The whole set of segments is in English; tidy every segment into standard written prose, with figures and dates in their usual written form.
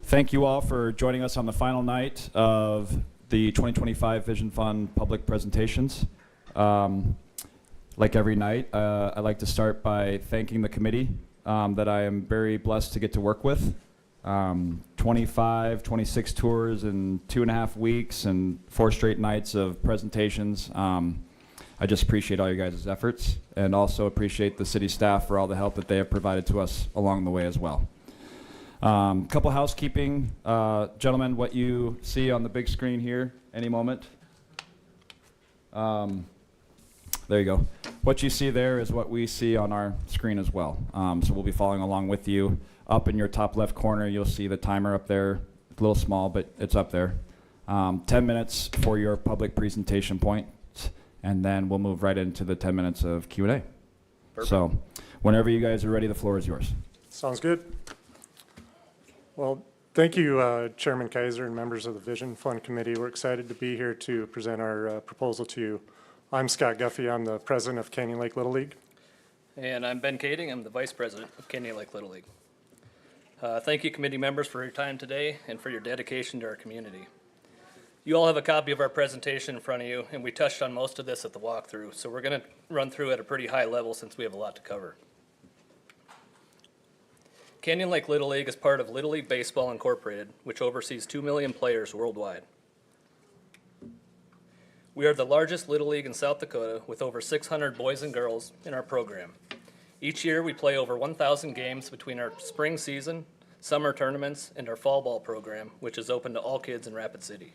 Thank you all for joining us on the final night of the 2025 Vision Fund public presentations. Like every night, I'd like to start by thanking the committee that I am very blessed to get to work with. 26 tours in 2.5 weeks and 4 straight nights of presentations. I just appreciate all you guys' efforts and also appreciate the city staff for all the help that they have provided to us along the way as well. Couple housekeeping. Gentlemen, what you see on the big screen here any moment. There you go. What you see there is what we see on our screen as well. So we'll be following along with you. Up in your top left corner, you'll see the timer up there. It's a little small, but it's up there. 10 minutes for your public presentation point, and then we'll move right into the 10 minutes of Q&A. So whenever you guys are ready, the floor is yours. Sounds good. Well, thank you, Chairman Kaiser and members of the Vision Fund Committee. We're excited to be here to present our proposal to you. I'm Scott Guffey. I'm the president of Canyon Lake Little League. And I'm Ben Kading. I'm the vice president of Canyon Lake Little League. Thank you, committee members, for your time today and for your dedication to our community. You all have a copy of our presentation in front of you, and we touched on most of this at the walkthrough, so we're going to run through at a pretty high level since we have a lot to cover. Canyon Lake Little League is part of Little League Baseball Incorporated, which oversees 2 million players worldwide. We are the largest Little League in South Dakota with over 600 boys and girls in our program. Each year we play over 1,000 games between our spring season, summer tournaments, and our fall ball program, which is open to all kids in Rapid City.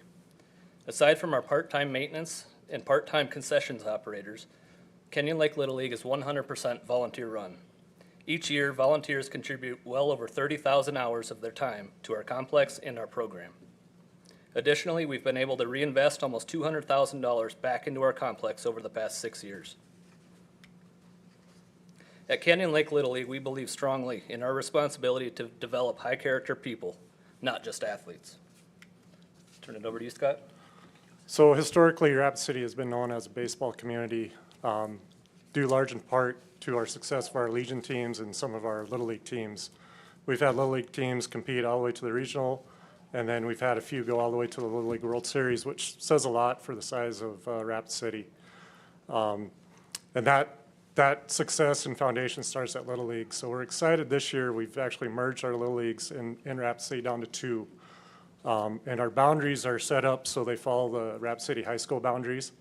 Aside from our part-time maintenance and part-time concessions operators, Canyon Lake Little League is 100% volunteer run. Each year, volunteers contribute well over 30,000 hours of their time to our complex and our program. Additionally, we've been able to reinvest almost $200,000 back into our complex over the past 6 years. At Canyon Lake Little League, we believe strongly in our responsibility to develop high-character people, not just athletes. Turn it over to you, Scott. So historically, Rapid City has been known as a baseball community, due large in part to our success of our Legion teams and some of our Little League teams. We've had Little League teams compete all the way to the regional, and then we've had a few go all the way to the Little League World Series, which says a lot for the size of Rapid City. And that success and foundation starts at Little League. So we're excited this year. We've actually merged our Little Leagues in Rapid City down to 2. And our boundaries are set up so they follow the Rapid City High School boundaries.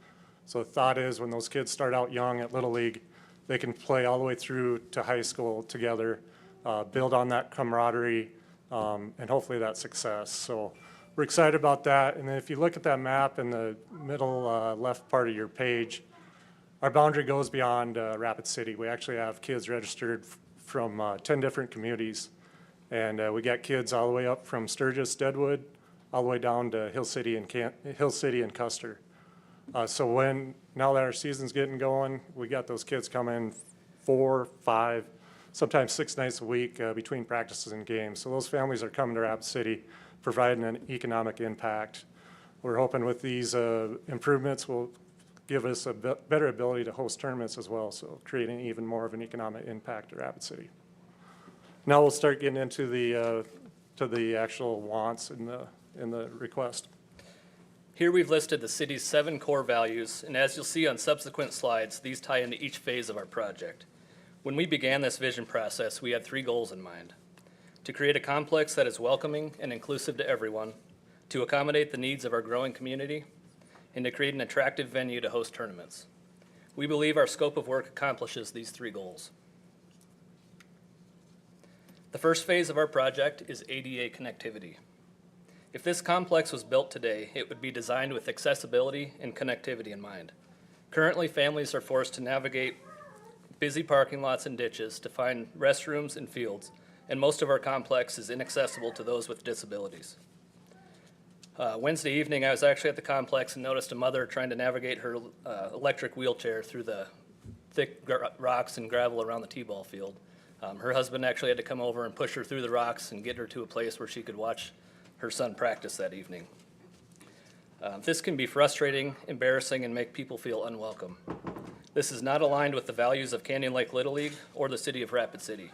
So the thought is when those kids start out young at Little League, they can play all the way through to high school together, build on that camaraderie, and hopefully that success. So we're excited about that. And then if you look at that map in the middle left part of your page, our boundary goes beyond Rapid City. We actually have kids registered from 10 different communities. And we got kids all the way up from Sturgis, Deadwood, all the way down to Hill City and Custer. So now that our season's getting going, we got those kids coming 4, 5, sometimes 6 nights a week between practices and games. So those families are coming to Rapid City, providing an economic impact. We're hoping with these improvements will give us a better ability to host tournaments as well, so creating even more of an economic impact at Rapid City. Now we'll start getting into the actual wants in the request. Here we've listed the city's 7 core values, and as you'll see on subsequent slides, these tie into each phase of our project. When we began this vision process, we had 3 goals in mind: to create a complex that is welcoming and inclusive to everyone, to accommodate the needs of our growing community, and to create an attractive venue to host tournaments. We believe our scope of work accomplishes these 3 goals. The first phase of our project is ADA connectivity. If this complex was built today, it would be designed with accessibility and connectivity in mind. Currently, families are forced to navigate busy parking lots and ditches to find restrooms and fields, and most of our complex is inaccessible to those with disabilities. Wednesday evening, I was actually at the complex and noticed a mother trying to navigate her electric wheelchair through the thick rocks and gravel around the t-ball field. Her husband actually had to come over and push her through the rocks and get her to a place where she could watch her son practice that evening. This can be frustrating, embarrassing, and make people feel unwelcome. This is not aligned with the values of Canyon Lake Little League or the city of Rapid City.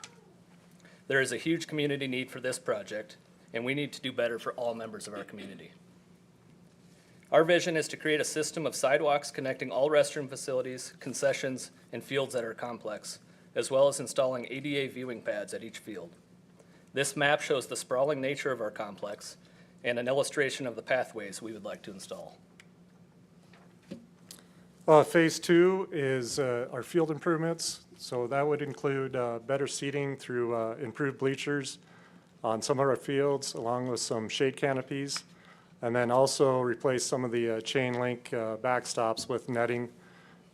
There is a huge community need for this project, and we need to do better for all members of our community. Our vision is to create a system of sidewalks connecting all restroom facilities, concessions, and fields at our complex, as well as installing ADA viewing pads at each field. This map shows the sprawling nature of our complex and an illustration of the pathways we would like to install. Phase 2 is our field improvements. So that would include better seating through improved bleachers on some of our fields, along with some shade canopies. And then also replace some of the chain link backstops with netting.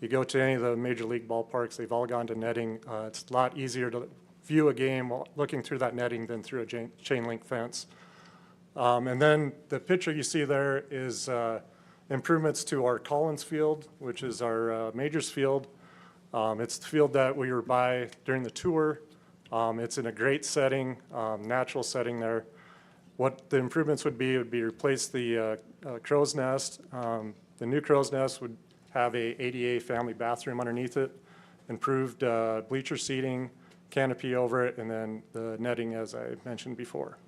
You go to any of the major league ballparks, they've all gone to netting. It's a lot easier to view a game while looking through that netting than through a chain link fence. And then the picture you see there is improvements to our Collins Field, which is our majors field. It's the field that we were by during the tour. It's in a great setting, natural setting there. What the improvements would be replace the crow's nest. The new crow's nest would have a ADA family bathroom underneath it, improved bleacher seating, canopy over it, and then the netting as I mentioned before.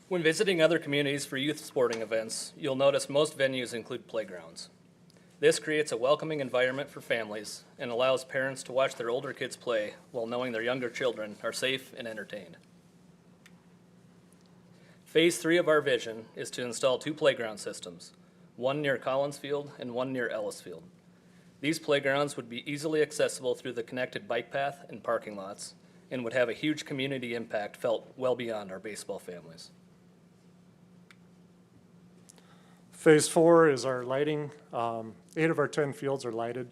When visiting other communities for youth sporting events, you'll notice most venues include playgrounds. This creates a welcoming environment for families and allows parents to watch their older kids play while knowing their younger children are safe and entertained. Phase 3 of our vision is to install 2 playground systems, one near Collins Field and one near Ellis Field. These playgrounds would be easily accessible through the connected bike path and parking lots and would have a huge community impact felt well beyond our baseball families. Phase 4 is our lighting. 8 of our 10 fields are lighted.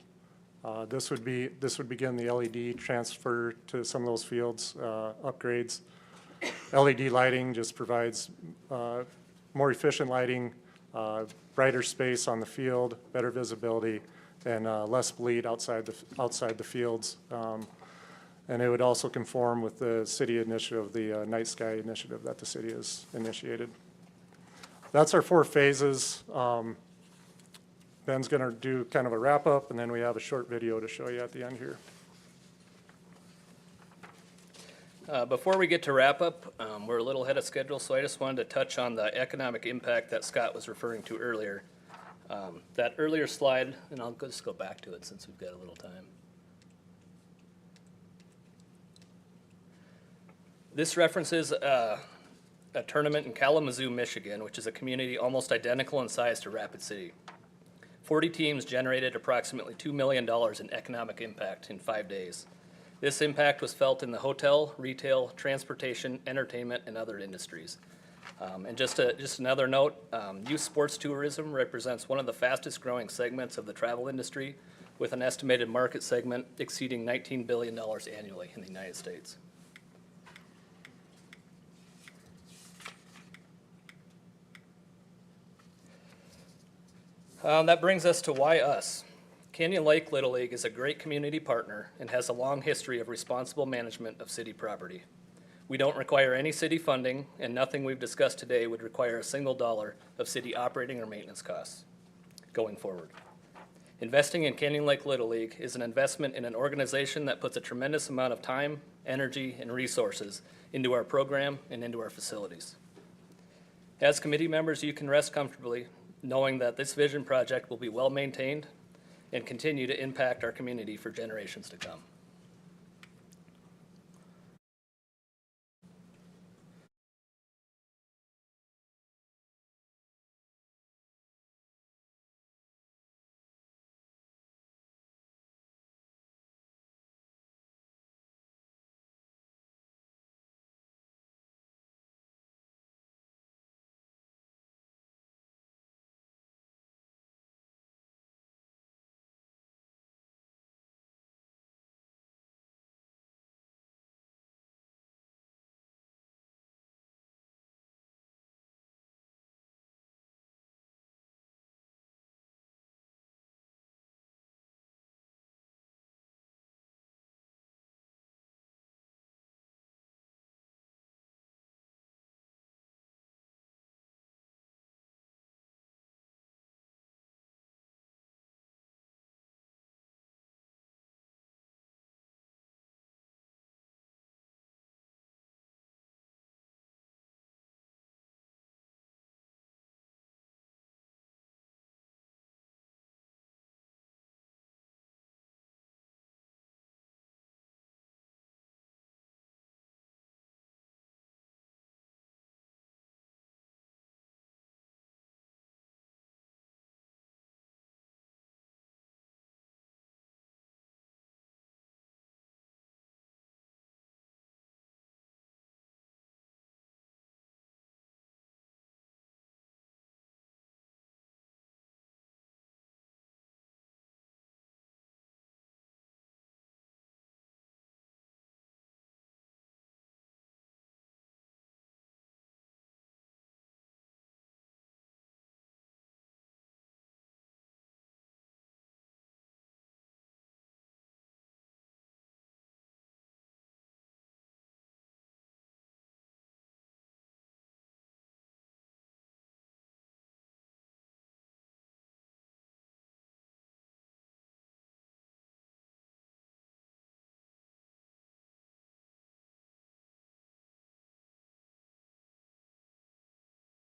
This would begin the LED transfer to some of those fields, upgrades. LED lighting just provides more efficient lighting, brighter space on the field, better visibility, and less bleed outside the fields. And it would also conform with the city initiative, the Night Sky initiative that the city has initiated. That's our 4 phases. Ben's going to do kind of a wrap up, and then we have a short video to show you at the end here. Before we get to wrap up, we're a little ahead of schedule, so I just wanted to touch on the economic impact that Scott was referring to earlier. That earlier slide, and I'll just go back to it since we've got a little time. This references a tournament in Kalamazoo, Michigan, which is a community almost identical in size to Rapid City. 40 teams generated approximately $2 million in economic impact in 5 days. This impact was felt in the hotel, retail, transportation, entertainment, and other industries. And just another note, youth sports tourism represents one of the fastest growing segments of the travel industry, with an estimated market segment exceeding $19 billion annually in the United States. That brings us to why us. Canyon Lake Little League is a great community partner and has a long history of responsible management of city property. We don't require any city funding, and nothing we've discussed today would require a single dollar of city operating or maintenance costs going forward. Investing in Canyon Lake Little League is an investment in an organization that puts a tremendous amount of time, energy, and resources into our program and into our facilities. As committee members, you can rest comfortably knowing that this vision project will be well maintained and continue to impact our community for generations to come.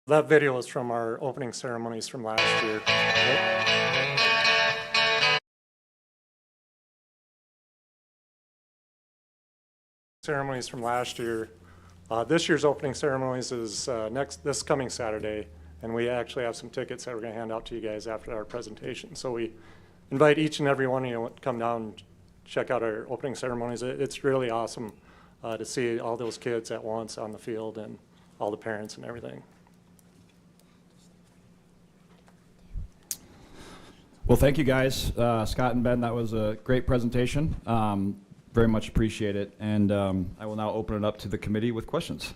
That video is from our opening ceremonies from last year. Ceremonies from last year. This year's opening ceremonies is this coming Saturday, and we actually have some tickets that we're going to hand out to you guys after our presentation. So we invite each and every one of you to come down and check out our opening ceremonies. It's really awesome to see all those kids at once on the field and all the parents and everything. Well, thank you guys, Scott and Ben. That was a great presentation. Very much appreciate it. And I will now open it up to the committee with questions.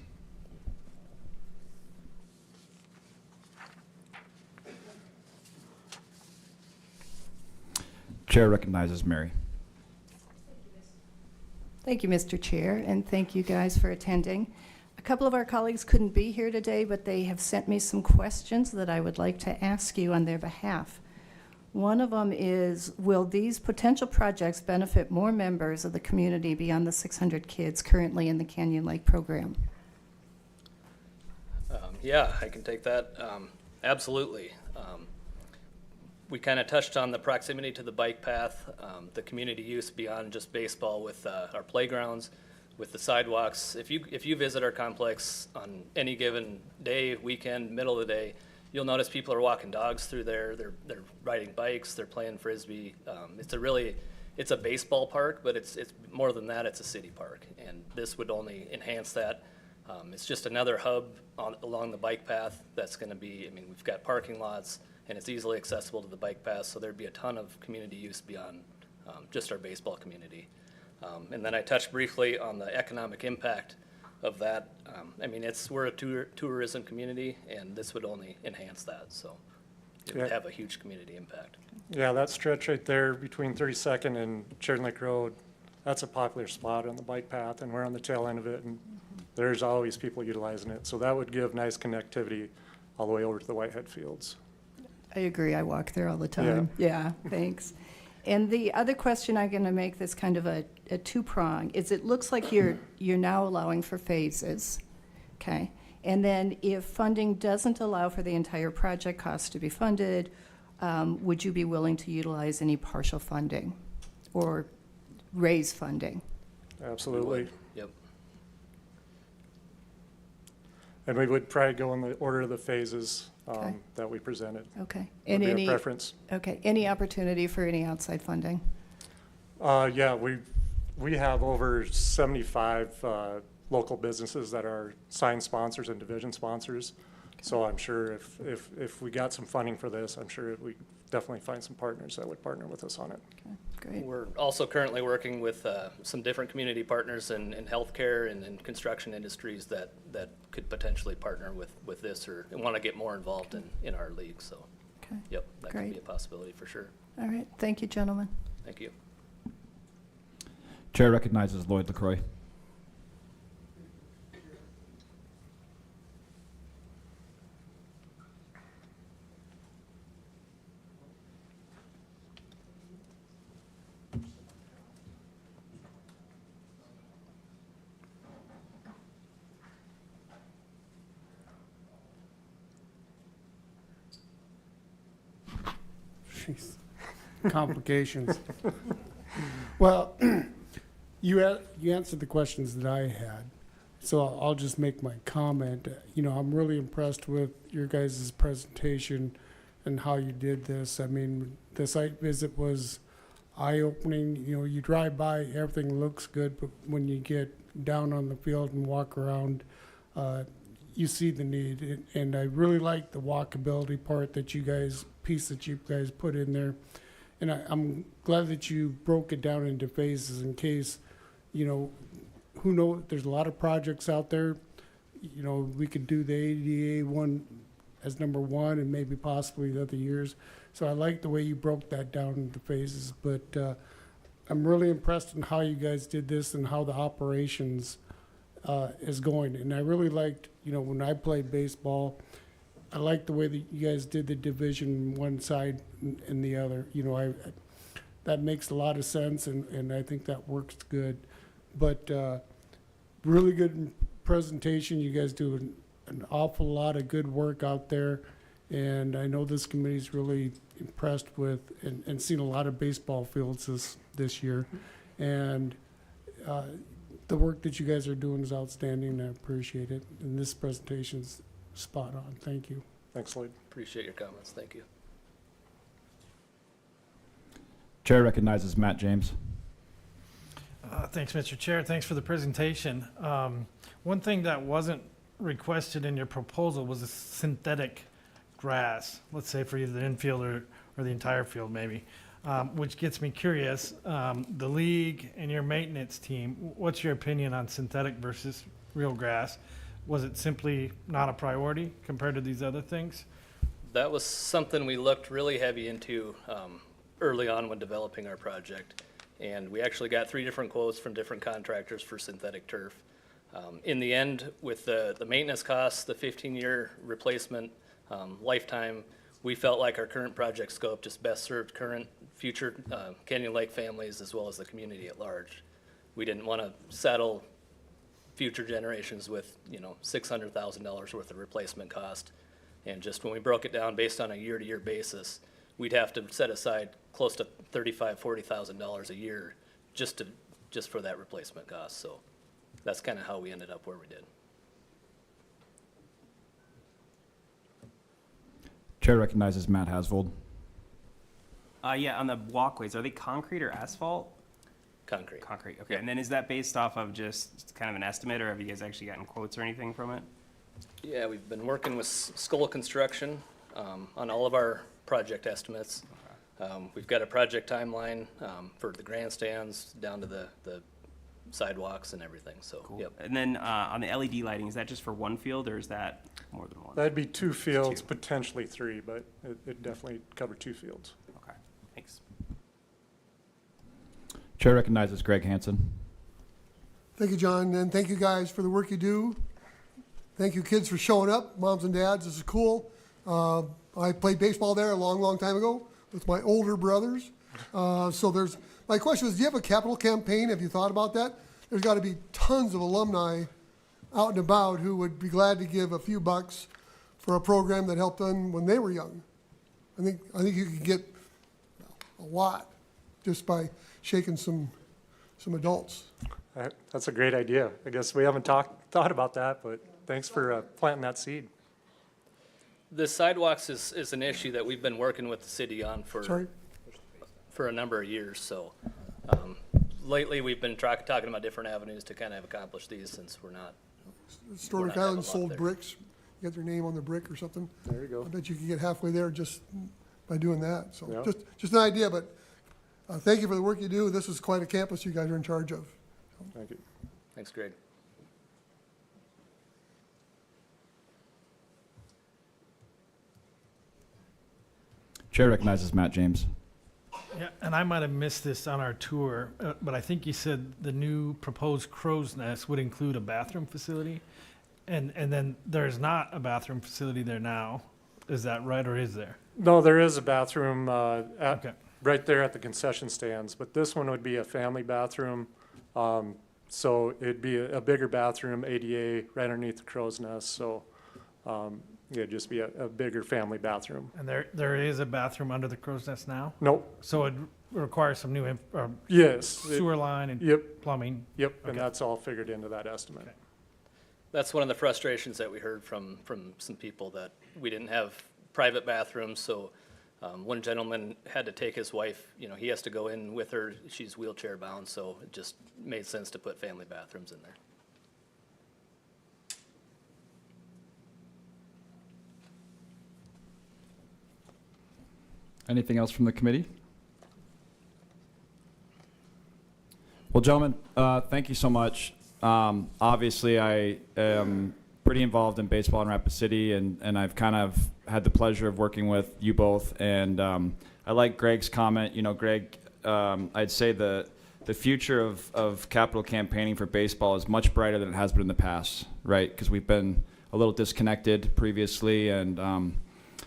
Chair recognizes Mary. Thank you, Mr. Chair, and thank you guys for attending. A couple of our colleagues couldn't be here today, but they have sent me some questions that I would like to ask you on their behalf. One of them is, will these potential projects benefit more members of the community beyond the 600 kids currently in the Canyon Lake program? Yeah, I can take that. Absolutely. We kind of touched on the proximity to the bike path, the community use beyond just baseball with our playgrounds, with the sidewalks. If you visit our complex on any given day, weekend, middle of the day, you'll notice people are walking dogs through there. They're riding bikes. They're playing frisbee. It's a baseball park, but it's more than that. It's a city park, and this would only enhance that. It's just another hub along the bike path that's going to be. I mean, we've got parking lots, and it's easily accessible to the bike path. So there'd be a ton of community use beyond just our baseball community. And then I touched briefly on the economic impact of that. I mean, we're a tourism community, and this would only enhance that, so it would have a huge community impact. Yeah, that stretch right there between 32nd and Chariton Lake Road, that's a popular spot on the bike path, and we're on the tail end of it, and there's always people utilizing it. So that would give nice connectivity all the way over to the Whitehead Fields. I agree. I walk there all the time. Yeah, thanks. And the other question, I'm going to make this kind of a two-prong, is it looks like you're now allowing for phases, okay? And then if funding doesn't allow for the entire project cost to be funded, would you be willing to utilize any partial funding or raise funding? Absolutely. Yep. And we would probably go in the order of the phases Okay. that we presented. Okay. Would And be any our preference. okay, any opportunity for any outside funding? Yeah, we have over 75 local businesses that are signed sponsors and division sponsors. So I'm sure if we got some funding for this, I'm sure we definitely find some partners that would partner with us on it. Okay, great. We're also currently working with some different community partners in healthcare and in construction industries that could potentially partner with this or want to get more involved in our league. So, Okay. yep, that could be Great. a possibility for sure. All right. Thank you, gentlemen. Thank you. Chair recognizes Lloyd LaCroix. Jeez. Complications. Well, you answered the questions that I had, so I'll just make my comment. You know, I'm really impressed with your guys' presentation and how you did this. I mean, the site visit was eye-opening. You know, you drive by, everything looks good, but when you get down on the field and walk around, you see the need. And I really like the walkability part that you guys put in there. And I'm glad that you broke it down into phases in case, you know, who knows, there's a lot of projects out there. You know, we could do the ADA one as number one and maybe possibly the other years. So I like the way you broke that down into phases, but I'm really impressed in how you guys did this and how the operations is going. And I really liked, you know, when I played baseball, I like the way that you guys did the division one side and the other. You know, that makes a lot of sense, and I think that works good. But really good presentation. You guys do an awful lot of good work out there, and I know this committee's really impressed with and seen a lot of baseball fields this year. And the work that you guys are doing is outstanding. I appreciate it. And this presentation's spot on. Thank you. Thanks, Lloyd. Appreciate your comments. Thank you. Chair recognizes Matt James. Thanks, Mr. Chair. Thanks for the presentation. One thing that wasn't requested in your proposal was a synthetic grass, let's say for either the infield or the entire field maybe, which gets me curious. The league and your maintenance team, what's your opinion on synthetic versus real grass? Was it simply not a priority compared to these other things? That was something we looked really heavy into early on when developing our project. And we actually got 3 different quotes from different contractors for synthetic turf. In the end, with the maintenance costs, the 15-year replacement lifetime, we felt like our current project scope just best served current, future Canyon Lake families as well as the community at large. We didn't want to saddle future generations with, $600,000 worth of replacement cost. And just when we broke it down based on a year-to-year basis, we'd have to set aside close to $35,000, $40,000 a year just for that replacement cost. So that's kind of how we ended up where we did. Chair recognizes Matt Hasvold. Yeah, on the walkways, are they concrete or asphalt? Concrete. Concrete, okay. And then is that based off of just kind of an estimate, or have you guys actually gotten quotes or anything from it? Yeah, we've been working with Skull Construction on all of our project estimates. We've got a project timeline for the grandstands down to the sidewalks and everything, so, Cool. yep. And then on the LED lighting, is that just for one field, or is that more than one? That'd be 2 fields, 2. potentially 3, but it definitely covered 2 fields. Okay, thanks. Chair recognizes Greg Hansen. Thank you, John, and thank you guys for the work you do. Thank you, kids, for showing up, moms and dads. This is cool. I played baseball there a long, long time ago with my older brothers. My question is, do you have a capital campaign? Have you thought about that? There's got to be tons of alumni out and about who would be glad to give a few bucks for a program that helped them when they were young. I think you could get a lot just by shaking some adults. That's a great idea. I guess we haven't thought about that, but thanks for planting that seed. The sidewalks is an issue that we've been working with the city on Sorry. for a number of years, so lately we've been talking about different avenues to kind of accomplish these since we're not. Historic We're not Island having a lot sold there. bricks. You got their name on the brick or something. There you go. I bet you could get halfway there just by doing that. So Yeah. just an idea, but thank you for the work you do. This is quite a campus you guys are in charge of. Thank you. Thanks, Greg. Chair recognizes Matt James. Yeah, and I might have missed this on our tour, but I think you said the new proposed crow's nest would include a bathroom facility, and then there's not a bathroom facility there now. Is that right, or is there? No, there is a bathroom Okay. right there at the concession stands, but this one would be a family bathroom. So it'd be a bigger bathroom, ADA, right underneath the crow's nest. So it'd just be a bigger family bathroom. And there is a bathroom under the crow's nest now, Nope, so it requires some new yes. sewer line and Yep, plumbing. yep, and Okay. that's all figured into that estimate. Okay. That's one of the frustrations that we heard from some people, that we didn't have private bathrooms, so one gentleman had to take his wife, he has to go in with her, she's wheelchair bound, so it just made sense to put family bathrooms in there. Anything else from the committee? Well, gentlemen, thank you so much. Obviously, I am pretty involved in baseball in Rapid City, and I've kind of had the pleasure of working with you both. And I like Greg's comment. Greg, I'd say the future of capital campaigning for baseball is much brighter than it has been in the past, right? Because we've been a little disconnected previously, and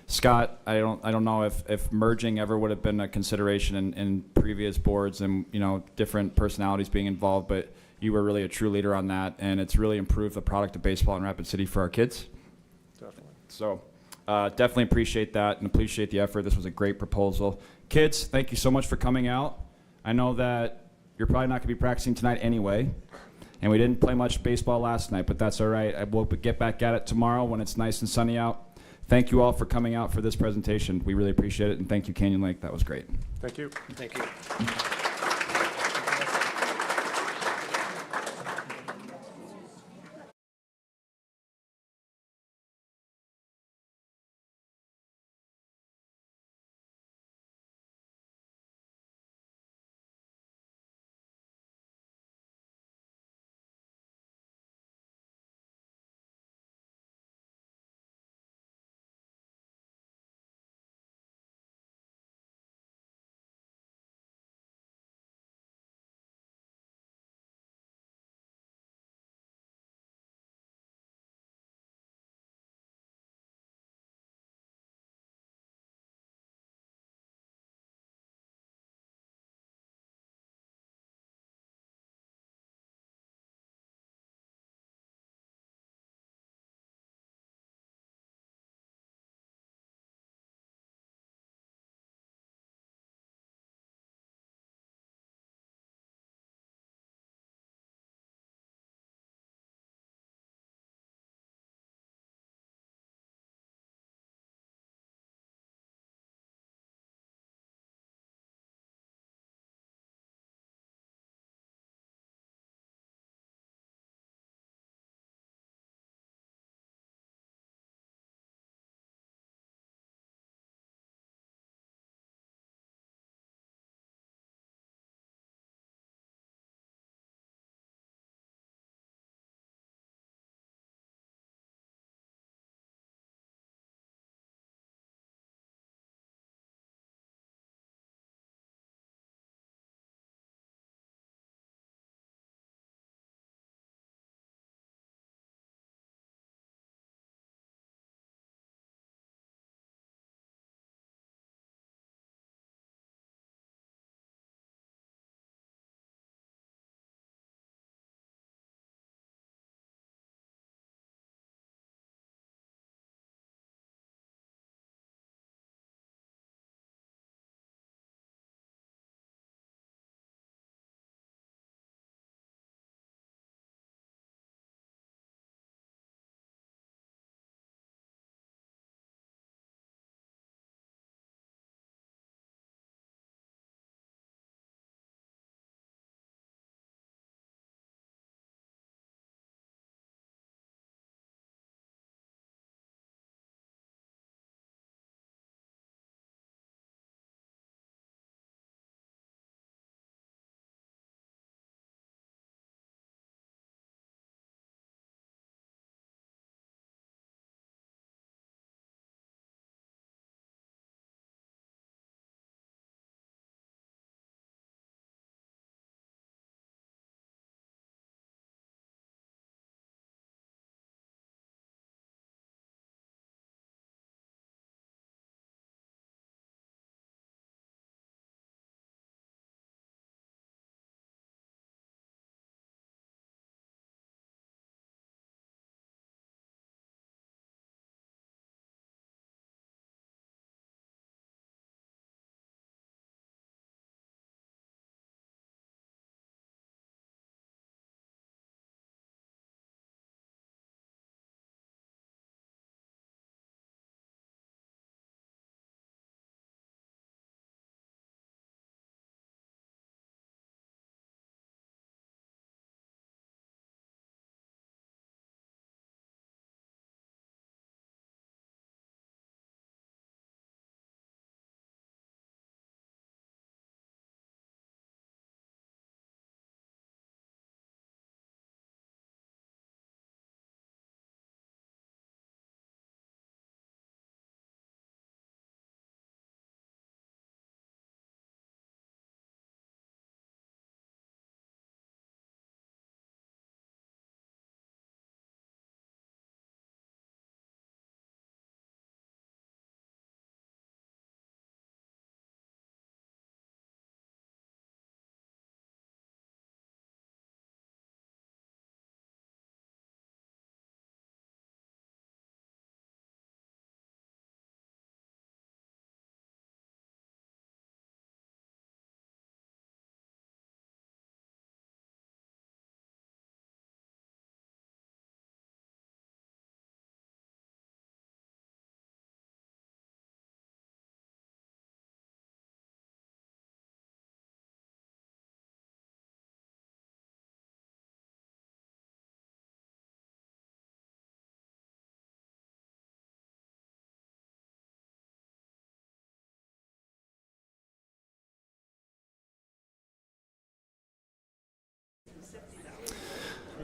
Scott, I don't know if merging ever would have been a consideration in previous boards and different personalities being involved, but you were really a true leader on that, and it's really improved the product of baseball in Rapid City for our kids. So definitely appreciate that and appreciate the effort. This was a great proposal. Kids, thank you so much for coming out. I know that you're probably not going to be practicing tonight anyway, and we didn't play much baseball last night, but that's all right. We'll get back at it tomorrow when it's nice and sunny out. Thank you all for coming out for this presentation. We really appreciate it, and thank you, Canyon Lake. That was great. Thank you. Thank you.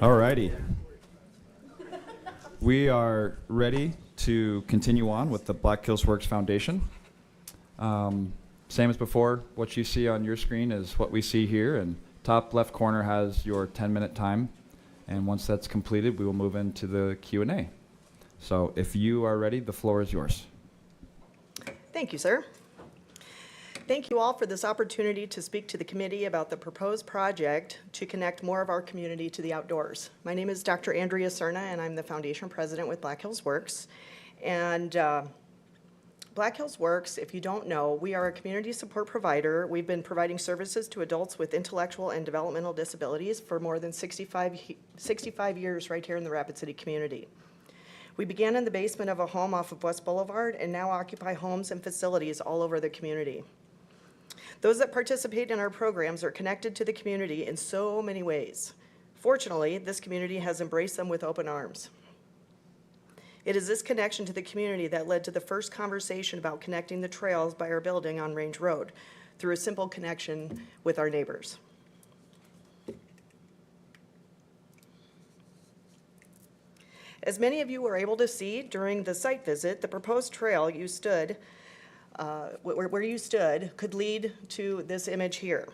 All righty. We are ready to continue on with the Black Hills Works Foundation. Same as before, what you see on your screen is what we see here, and top left corner has your 10-minute time. And once that's completed, we will move into the Q&A. So if you are ready, the floor is yours. Thank you, sir. Thank you all for this opportunity to speak to the committee about the proposed project to connect more of our community to the outdoors. My name is Dr. Andrea Cerna, and I'm the foundation president with Black Hills Works. And Black Hills Works, if you don't know, we are a community support provider. We've been providing services to adults with intellectual and developmental disabilities for more than 65 years right here in the Rapid City community. We began in the basement of a home off of West Boulevard and now occupy homes and facilities all over the community. Those that participate in our programs are connected to the community in so many ways. Fortunately, this community has embraced them with open arms. It is this connection to the community that led to the first conversation about connecting the trails by our building on Range Road through a simple connection with our neighbors. As many of you were able to see during the site visit, the proposed trail you stood, where you stood could lead to this image here.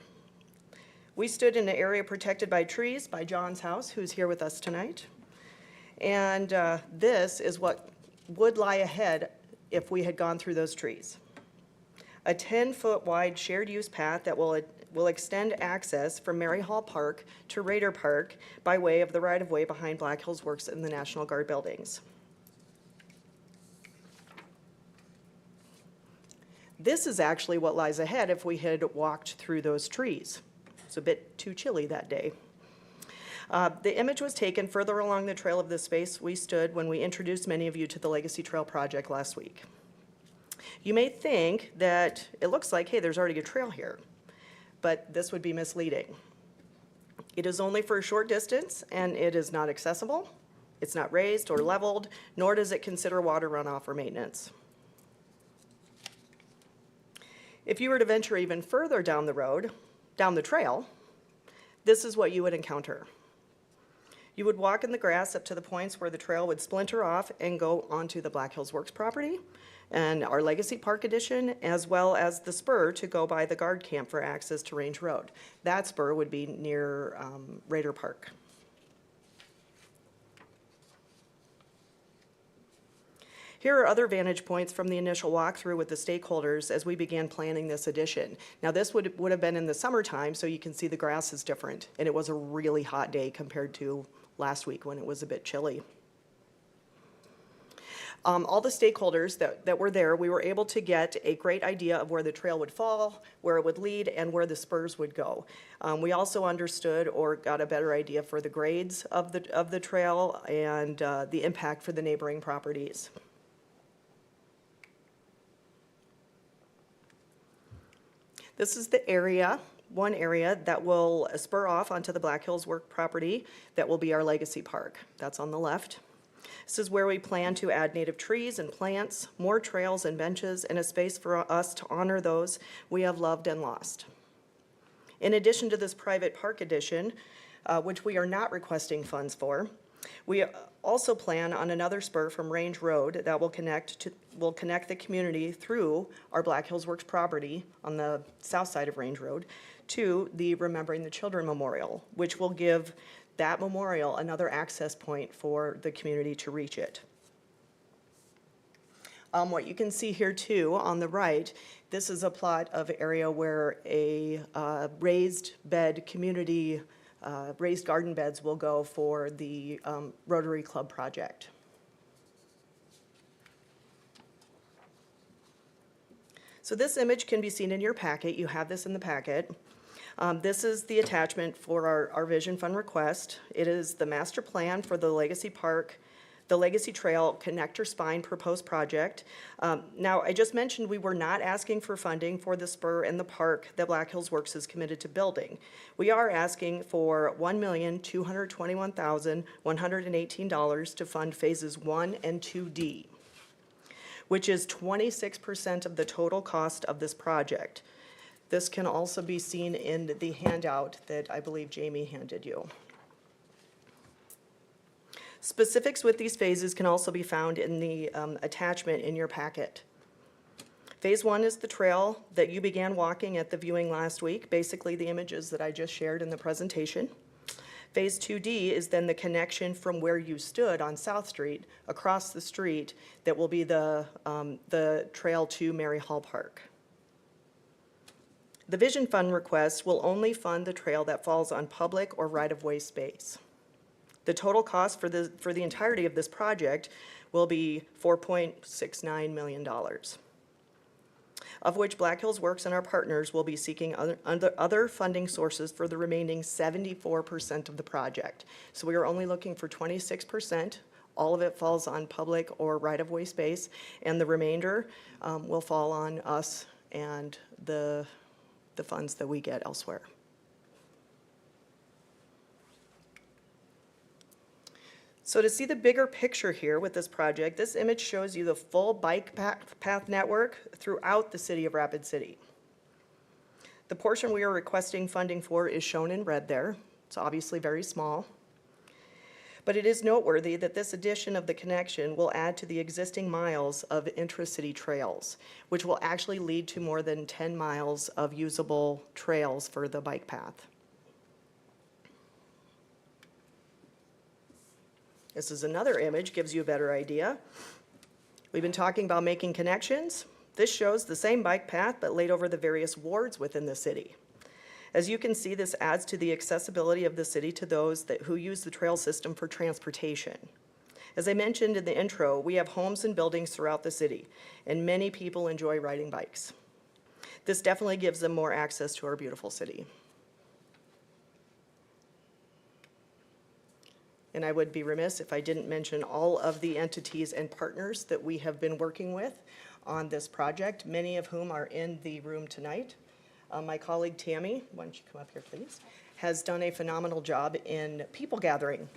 We stood in an area protected by trees by John's house, who's here with us tonight. And this is what would lie ahead if we had gone through those trees. A 10-foot wide shared use path that will extend access from Mary Hall Park to Raider Park by way of the right-of-way behind Black Hills Works and the National Guard buildings. This is actually what lies ahead if we had walked through those trees. It's a bit too chilly that day. The image was taken further along the trail of the space we stood when we introduced many of you to the Legacy Trail project last week. You may think that it looks like, hey, there's already a trail here, but this would be misleading. It is only for a short distance, and it is not accessible. It's not raised or leveled, nor does it consider water runoff or maintenance. If you were to venture even further down the road, down the trail, this is what you would encounter. You would walk in the grass up to the points where the trail would splinter off and go onto the Black Hills Works property and our Legacy Park addition, as well as the spur to go by the guard camp for access to Range Road. That spur would be near Raider Park. Here are other vantage points from the initial walkthrough with the stakeholders as we began planning this addition. Now this would have been in the summertime, so you can see the grass is different, and it was a really hot day compared to last week when it was a bit chilly. All the stakeholders that were there, we were able to get a great idea of where the trail would fall, where it would lead, and where the spurs would go. We also understood or got a better idea for the grades of the trail and the impact for the neighboring properties. This is the area, one area that will spur off onto the Black Hills Work property that will be our Legacy Park. That's on the left. This is where we plan to add native trees and plants, more trails and benches, and a space for us to honor those we have loved and lost. In addition to this private park addition, which we are not requesting funds for, we also plan on another spur from Range Road that will connect the community through our Black Hills Works property on the south side of Range Road to the Remembering the Children Memorial, which will give that memorial another access point for the community to reach it. What you can see here too on the right, this is a plot of area where a raised bed community raised garden beds will go for the Rotary Club project. So this image can be seen in your packet. You have this in the packet. This is the attachment for our Vision Fund request. It is the master plan for the Legacy Park, the Legacy Trail Connector Spine proposed project. Now, I just mentioned we were not asking for funding for the spur and the park that Black Hills Works is committed to building. We are asking for $1,221,118 to fund phases 1 and 2D, which is 26% of the total cost of this project. This can also be seen in the handout that I believe Jamie handed you. Specifics with these phases can also be found in the attachment in your packet. Phase 1 is the trail that you began walking at the viewing last week, basically the images that I just shared in the presentation. Phase 2D is then the connection from where you stood on South Street across the street that will be the trail to Mary Hall Park. The Vision Fund request will only fund the trail that falls on public or right-of-way space. The total cost for the entirety of this project will be $4.69 million, of which Black Hills Works and our partners will be seeking other funding sources for the remaining 74% of the project. So we are only looking for 26%. All of it falls on public or right-of-way space, and the remainder will fall on us and the funds that we get elsewhere. So to see the bigger picture here with this project, this image shows you the full bike path network throughout the city of Rapid City. The portion we are requesting funding for is shown in red there. It's obviously very small. But it is noteworthy that this addition of the connection will add to the existing miles of intra-city trails, which will actually lead to more than 10 miles of usable trails for the bike path. This is another image, gives you a better idea. We've been talking about making connections. This shows the same bike path, but laid over the various wards within the city. As you can see, this adds to the accessibility of the city to those who use the trail system for transportation. As I mentioned in the intro, we have homes and buildings throughout the city, and many people enjoy riding bikes. This definitely gives them more access to our beautiful city. And I would be remiss if I didn't mention all of the entities and partners that we have been working with on this project, many of whom are in the room tonight. My colleague Tammy, why don't you come up here, please, has done a phenomenal job in people gathering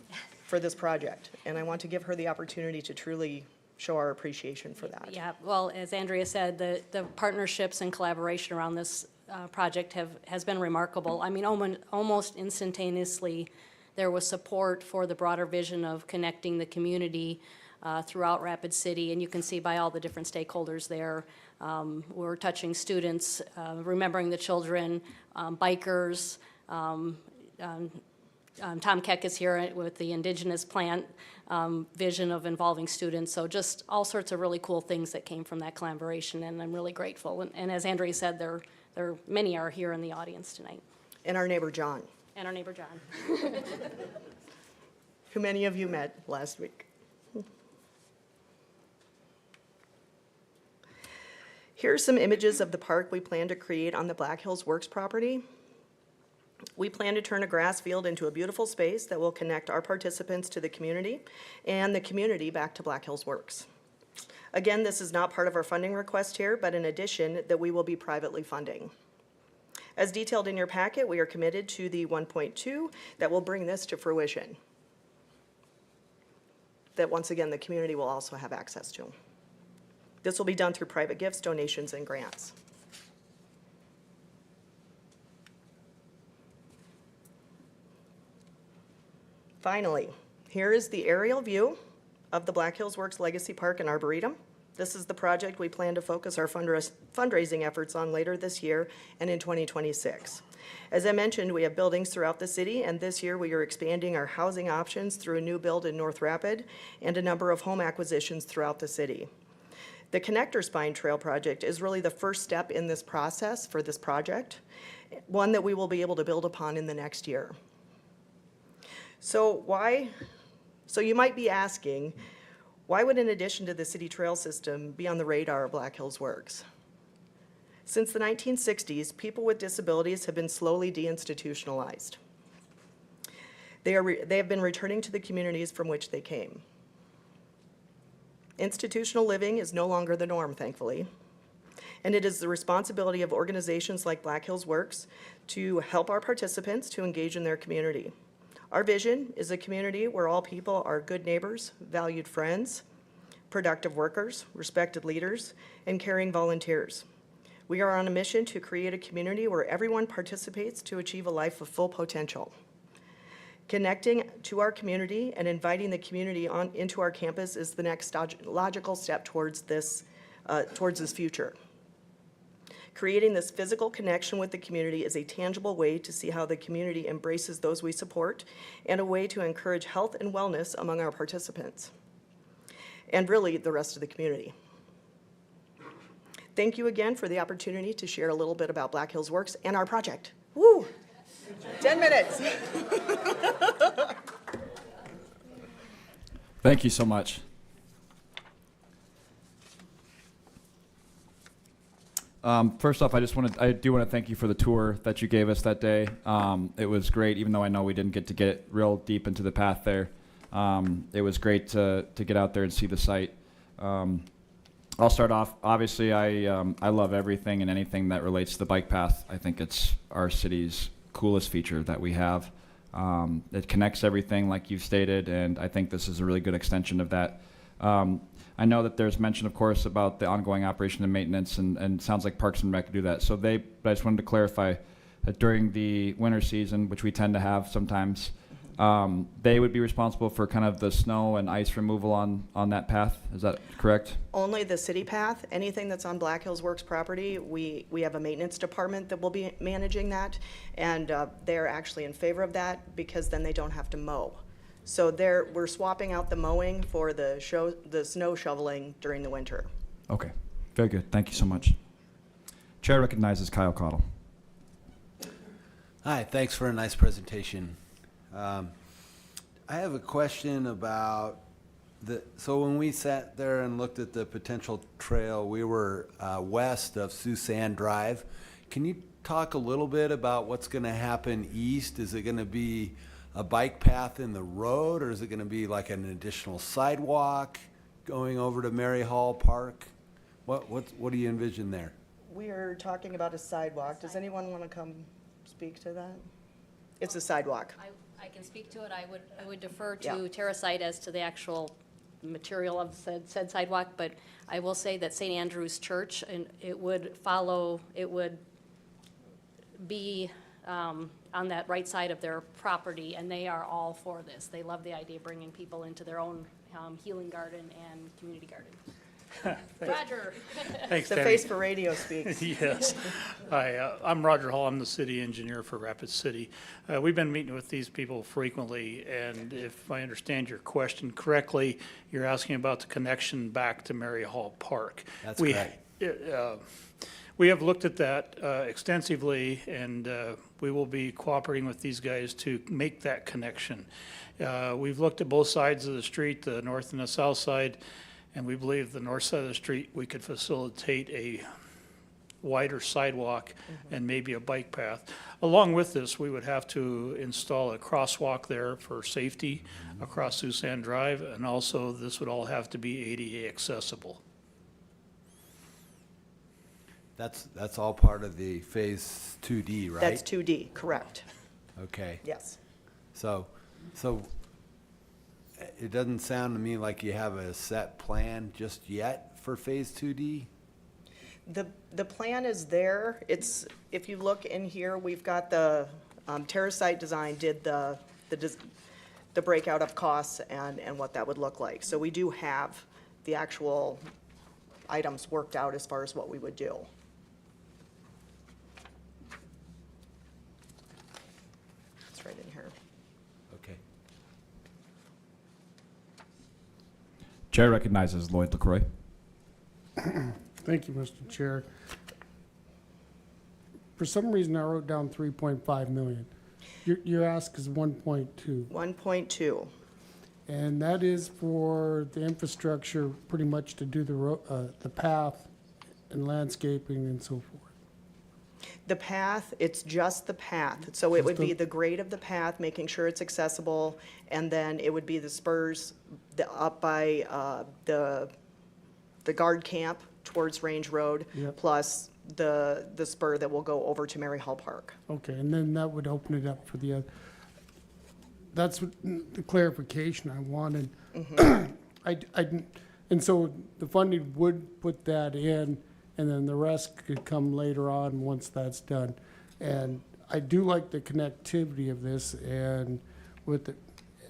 for this project. And I want to give her the opportunity to truly show our appreciation for that. Yeah, well, as Andrea said, the partnerships and collaboration around this project has been remarkable. I mean, almost instantaneously, there was support for the broader vision of connecting the community throughout Rapid City, and you can see by all the different stakeholders there. We're touching students, remembering the children, bikers. Tom Keck is here with the Indigenous plant vision of involving students. So just all sorts of really cool things that came from that collaboration, and I'm really grateful. And as Andrea said, many are here in the audience tonight. And our neighbor John. And our neighbor John. Who many of you met last week. Here are some images of the park we plan to create on the Black Hills Works property. We plan to turn a grass field into a beautiful space that will connect our participants to the community and the community back to Black Hills Works. Again, this is not part of our funding request here, but in addition that we will be privately funding. As detailed in your packet, we are committed to the 1.2 that will bring this to fruition. That once again, the community will also have access to. This will be done through private gifts, donations, and grants. Finally, here is the aerial view of the Black Hills Works Legacy Park and Arboretum. This is the project we plan to focus our fundraising efforts on later this year and in 2026. As I mentioned, we have buildings throughout the city, and this year we are expanding our housing options through a new build in North Rapid and a number of home acquisitions throughout the city. The Connector Spine Trail project is really the first step in this process for this project, one that we will be able to build upon in the next year. So you might be asking, why would an addition to the city trail system be on the radar of Black Hills Works? Since the 1960s, people with disabilities have been slowly deinstitutionalized. They have been returning to the communities from which they came. Institutional living is no longer the norm, thankfully, and it is the responsibility of organizations like Black Hills Works to help our participants to engage in their community. Our vision is a community where all people are good neighbors, valued friends, productive workers, respected leaders, and caring volunteers. We are on a mission to create a community where everyone participates to achieve a life of full potential. Connecting to our community and inviting the community into our campus is the next logical step towards this future. Creating this physical connection with the community is a tangible way to see how the community embraces those we support and a way to encourage health and wellness among our participants and really the rest of the community. Thank you again for the opportunity to share a little bit about Black Hills Works and our project. Woo! 10 minutes. Thank you so much. First off, I do want to thank you for the tour that you gave us that day. It was great, even though I know we didn't get to get real deep into the path there. It was great to get out there and see the site. I'll start off. Obviously, I love everything and anything that relates to the bike path. I think it's our city's coolest feature that we have. It connects everything, like you've stated, and I think this is a really good extension of that. I know that there's mention, of course, about the ongoing operation and maintenance, and it sounds like Parks and Rec do that. But I just wanted to clarify that during the winter season, which we tend to have sometimes, they would be responsible for kind of the snow and ice removal on that path. Is that correct? Only the city path. Anything that's on Black Hills Works property, we have a maintenance department that will be managing that, and they're actually in favor of that because then they don't have to mow. So we're swapping out the mowing for the snow shoveling during the winter. Okay, very good. Thank you so much. Chair recognizes Kyle Cottle. Hi, thanks for a nice presentation. I have a question about so when we sat there and looked at the potential trail, we were west of Susan Drive. Can you talk a little bit about what's going to happen east? Is it going to be a bike path in the road, or is it going to be like an additional sidewalk going over to Mary Hall Park? What do you envision there? We are talking about a sidewalk. Does anyone want to come speak to that? It's a sidewalk. I can speak to it. I would defer Yeah. to TerraSite as to the actual material of said sidewalk, but I will say that St. Andrew's Church, and it would be on that right side of their property, and they are all for this. They love the idea of bringing people into their own healing garden and community garden. Roger. Thanks, The Tammy. face for radio speaks. Yes. Hi, I'm Roger Hall. I'm the city engineer for Rapid City. We've been meeting with these people frequently, and if I understand your question correctly, you're asking about the connection back to Mary Hall Park. That's correct. We have looked at that extensively, and we will be cooperating with these guys to make that connection. We've looked at both sides of the street, the north and the south side, and we believe the north side of the street, we could facilitate a wider sidewalk and maybe a bike path. Along with this, we would have to install a crosswalk there for safety across Susan Drive, and also this would all have to be ADA accessible. That's all part of the Phase 2D, right? That's 2D, correct. Okay. Yes. So it doesn't sound to me like you have a set plan just yet for Phase 2D? The plan is there. If you look in here, we've got the TerraSite Design did the breakout of costs and what that would look like. So we do have the actual items worked out as far as what we would do. It's right in here. Okay. Chair recognizes Lloyd LaCroix. Thank you, Mr. Chair. For some reason, I wrote down 3.5 million. Your ask is 1.2, 1.2. and that is for the infrastructure, pretty much to do the path and landscaping and so forth. The path, it's just the path. So it would be the grade of the path, making sure it's accessible, and then it would be the spurs up by the guard camp towards Range Road, Yep. plus the spur that will go over to Mary Hall Park. Okay, and then that would open it up for the other. That's what, the clarification I wanted. And so the funding would put that in, and then the rest could come later on once that's done. And I do like the connectivity of this, and with it.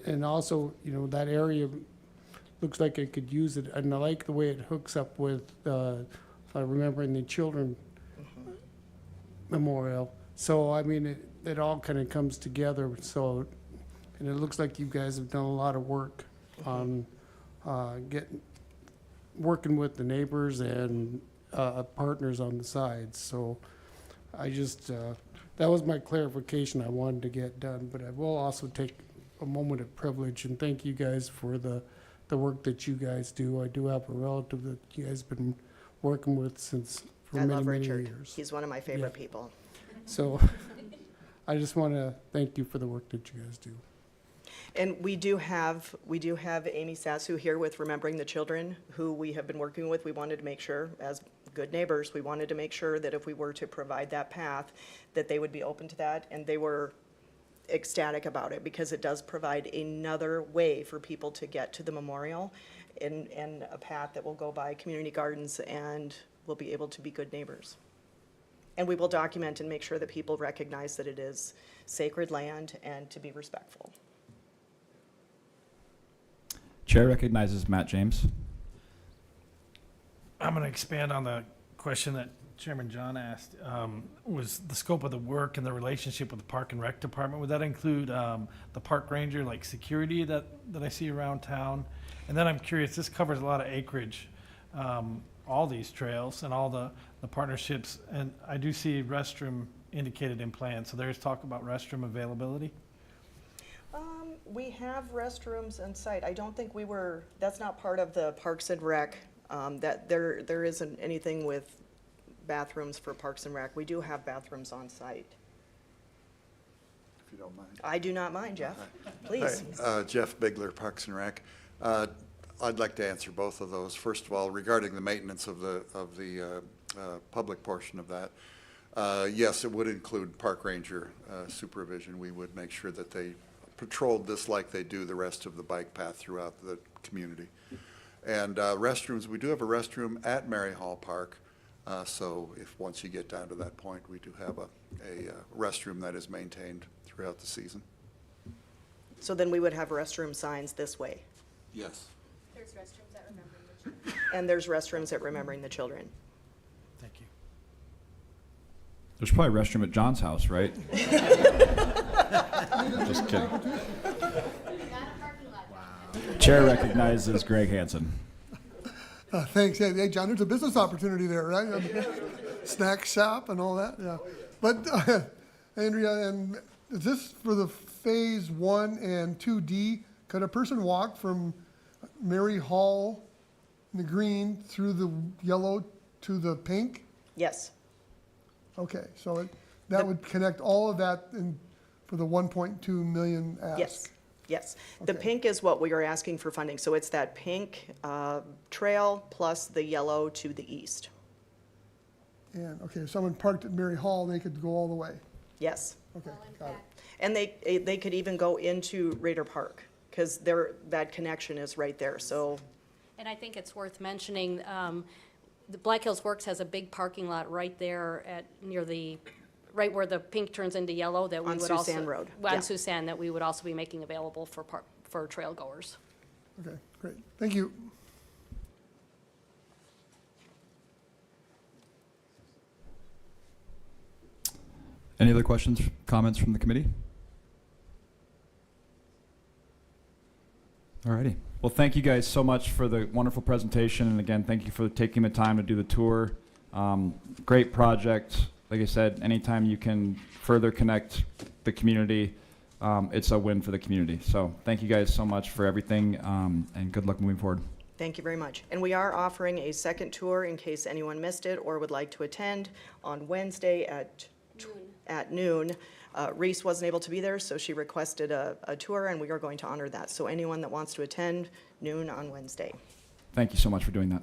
And also, you know, that area looks like it could use it, and I like the way it hooks up with, if I remember, in the children memorial. So, I mean, it all kind of comes together, so, and it looks like you guys have done a lot of work on working with the neighbors and partners on the sides. So I just, that was my clarification I wanted to get done, but I will also take a moment of privilege and thank you guys for the work that you guys do. I do have a relative that you guys have been working with for I many, love many Richard. years. He's one of my favorite Yeah. people. So I just want to thank you for the work that you guys do. And we do have Amy Sassu here with Remembering the Children, who we have been working with. We wanted to make sure, as good neighbors, we wanted to make sure that if we were to provide that path, that they would be open to that, and they were ecstatic about it, because it does provide another way for people to get to the memorial, and a path that will go by community gardens and will be able to be good neighbors. And we will document and make sure that people recognize that it is sacred land and to be respectful. Chair recognizes Matt James. I'm going to expand on the question that Chairman John asked. Was the scope of the work and the relationship with the Park and Rec Department, would that include the park ranger, like security that I see around town? And then I'm curious, this covers a lot of acreage, all these trails and all the partnerships, and I do see restroom indicated in plans, so there's talk about restroom availability? We have restrooms on site. I don't think that's not part of the Parks and Rec, that there isn't anything with bathrooms for Parks and Rec. We do have bathrooms on site. If you don't mind. I do not mind, Jeff. Please. Hi, Jeff Bigler, Parks and Rec. I'd like to answer both of those. First of all, regarding the maintenance of the public portion of that, yes, it would include park ranger supervision. We would make sure that they patrolled this like they do the rest of the bike path throughout the community. And restrooms, we do have a restroom at Mary Hall Park. So once you get down to that point, we do have a restroom that is maintained throughout the season. So then we would have restroom signs this way. Yes. There's restrooms at Remembering the Children. And there's restrooms at Remembering the Children. Thank you. There's probably a restroom at John's house, right? Just kidding. Chair recognizes Greg Hansen. Thanks. Hey, John, there's a business opportunity there, right? Snack shop and all that, yeah. But, Andrea, and is this for the phase 1 and 2D? Could a person walk from Mary Hall in the green through the yellow to the pink? Yes. Okay, so that would connect all of that for the 1.2 million ask? Yes. Yes. The Okay. pink is what we are asking for funding. So it's that pink trail plus the yellow to the east. And, okay, if someone parked at Mary Hall, they could go all the way? Yes. Okay, got it. And they could even go into Raider Park, because that connection is right there, so. And I think it's worth mentioning, the Black Hills Works has a big parking lot right there right where the pink turns into yellow that we On would also. Susan Road, On yeah. Susan, that we would also be making available for trail goers. Okay, great. Thank you. Any other questions, comments from the committee? Alrighty. Well, thank you guys so much for the wonderful presentation. And again, thank you for taking the time to do the tour. Great project. Like I said, anytime you can further connect the community, it's a win for the community. So thank you guys so much for everything, and good luck moving forward. Thank you very much. And we are offering a second tour in case anyone missed it or would like to attend on Wednesday at noon. Reese wasn't able to be there, so she requested a tour, and we are going to honor that. So anyone that wants to attend, noon on Wednesday. Thank you so much for doing that.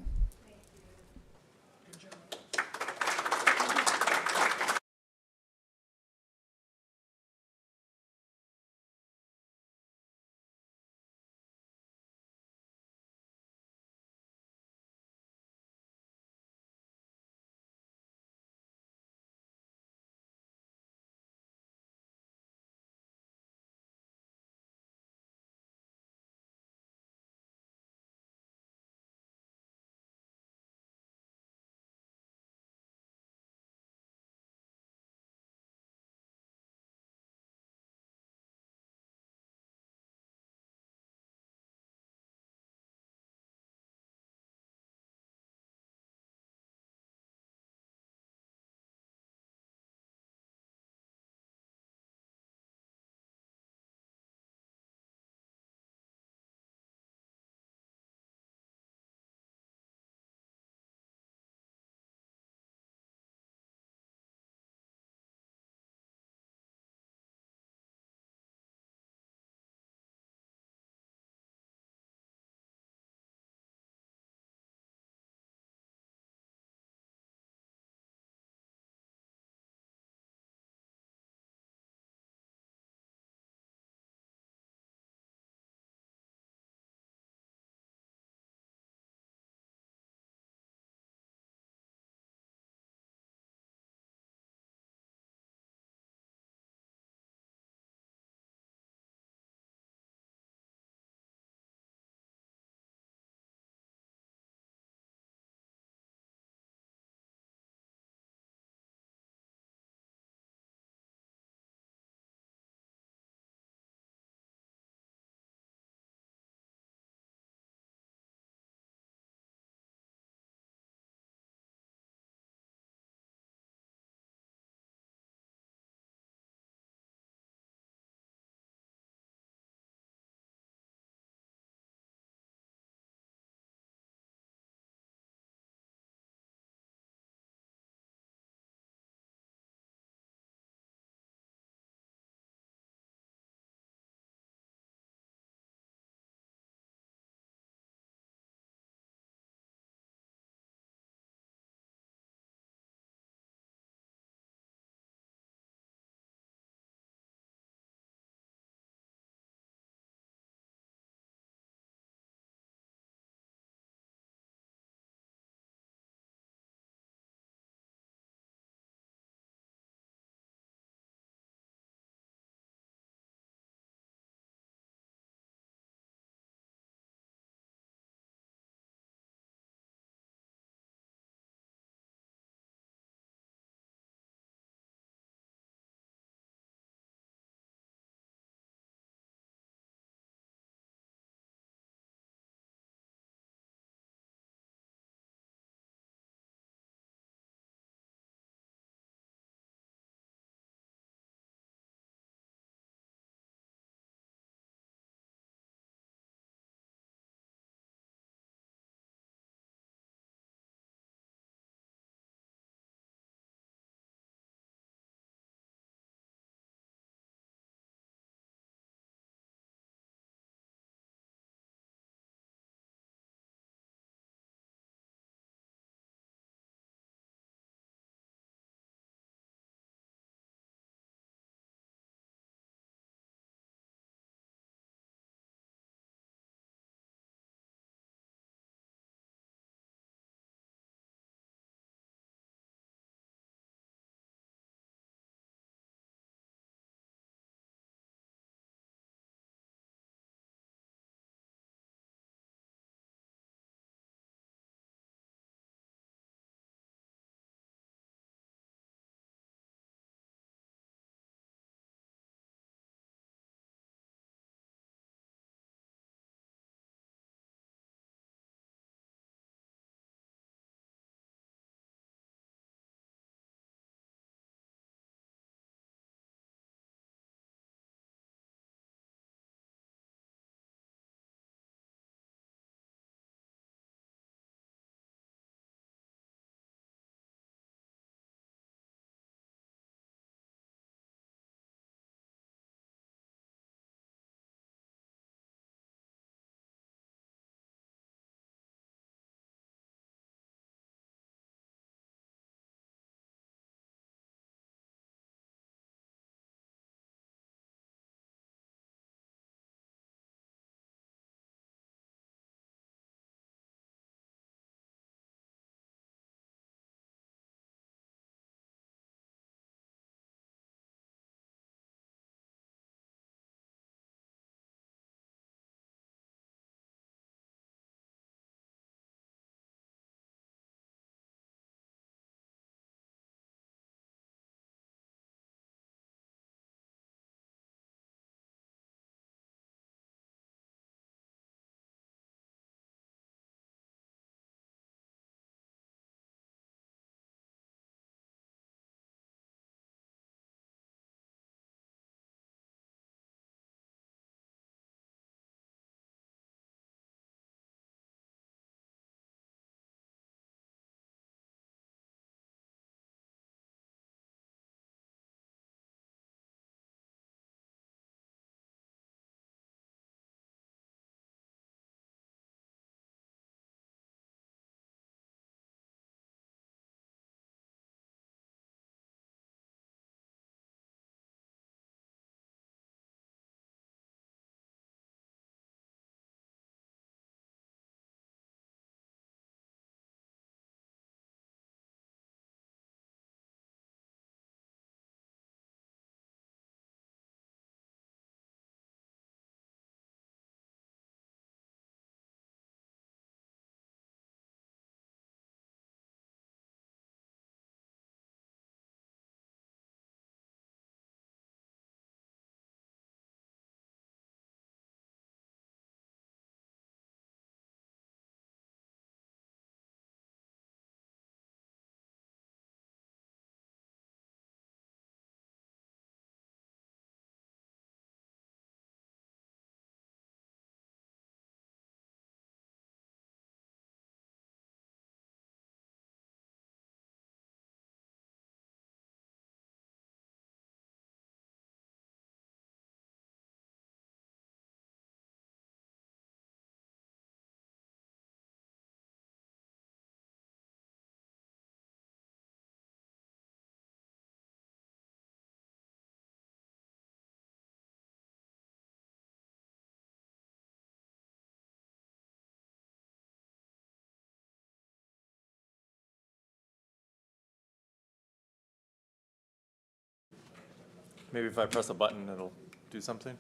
Maybe if I press a button, it'll do something.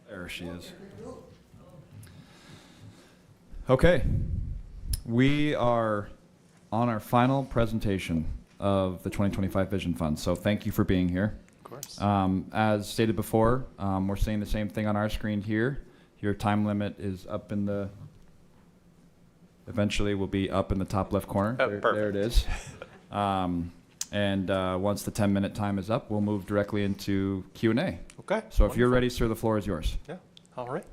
There she is. Okay. We are on our final presentation of the 2025 Vision Fund. So thank you for being here. Of course. As stated before, we're seeing the same thing on our screen here. Your time limit is up in the, eventually will be up in the top left corner. Oh, There it is. And once the 10-minute time is up, we'll move directly into Q&A. Okay. So if you're ready, sir, the floor is yours. Yeah. All right.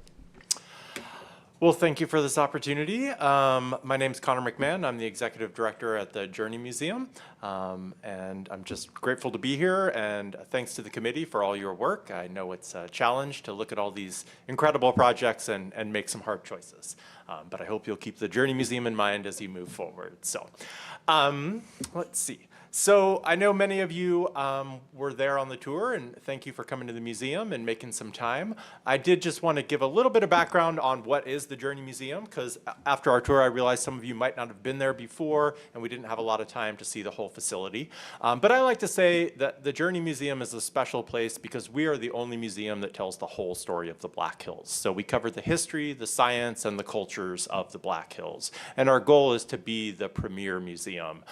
Well, thank you for this opportunity. My name's Connor McMahon. I'm the executive director at the Journey Museum. And I'm just grateful to be here, and thanks to the committee for all your work. I know it's a challenge to look at all these incredible projects and make some hard choices. But I hope you'll keep the Journey Museum in mind as you move forward. So let's see. So I know many of you were there on the tour, and thank you for coming to the museum and making some time. I did just want to give a little bit of background on what is the Journey Museum, because after our tour I realized some of you might not have been there before and we didn't have a lot of time to see the whole facility. But I like to say that the Journey Museum is a special place because we are the only museum that tells the whole story of the Black Hills. So we cover the history, the science, and the cultures of the Black Hills. And our goal is to be the premier museum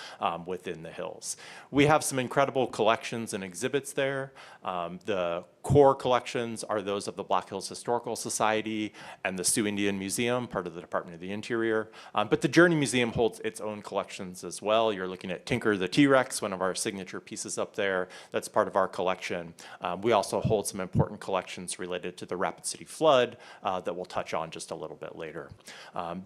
within the hills. We have some incredible collections and exhibits there. The core collections are those of the Black Hills Historical Society and the Sioux Indian Museum, part of the Department of the Interior. But the Journey Museum holds its own collections as well. You're looking at Tinker the T-Rex, one of our signature pieces up there. That's part of our collection. We also hold some important collections related to the Rapid City flood that we'll touch on just a little bit later.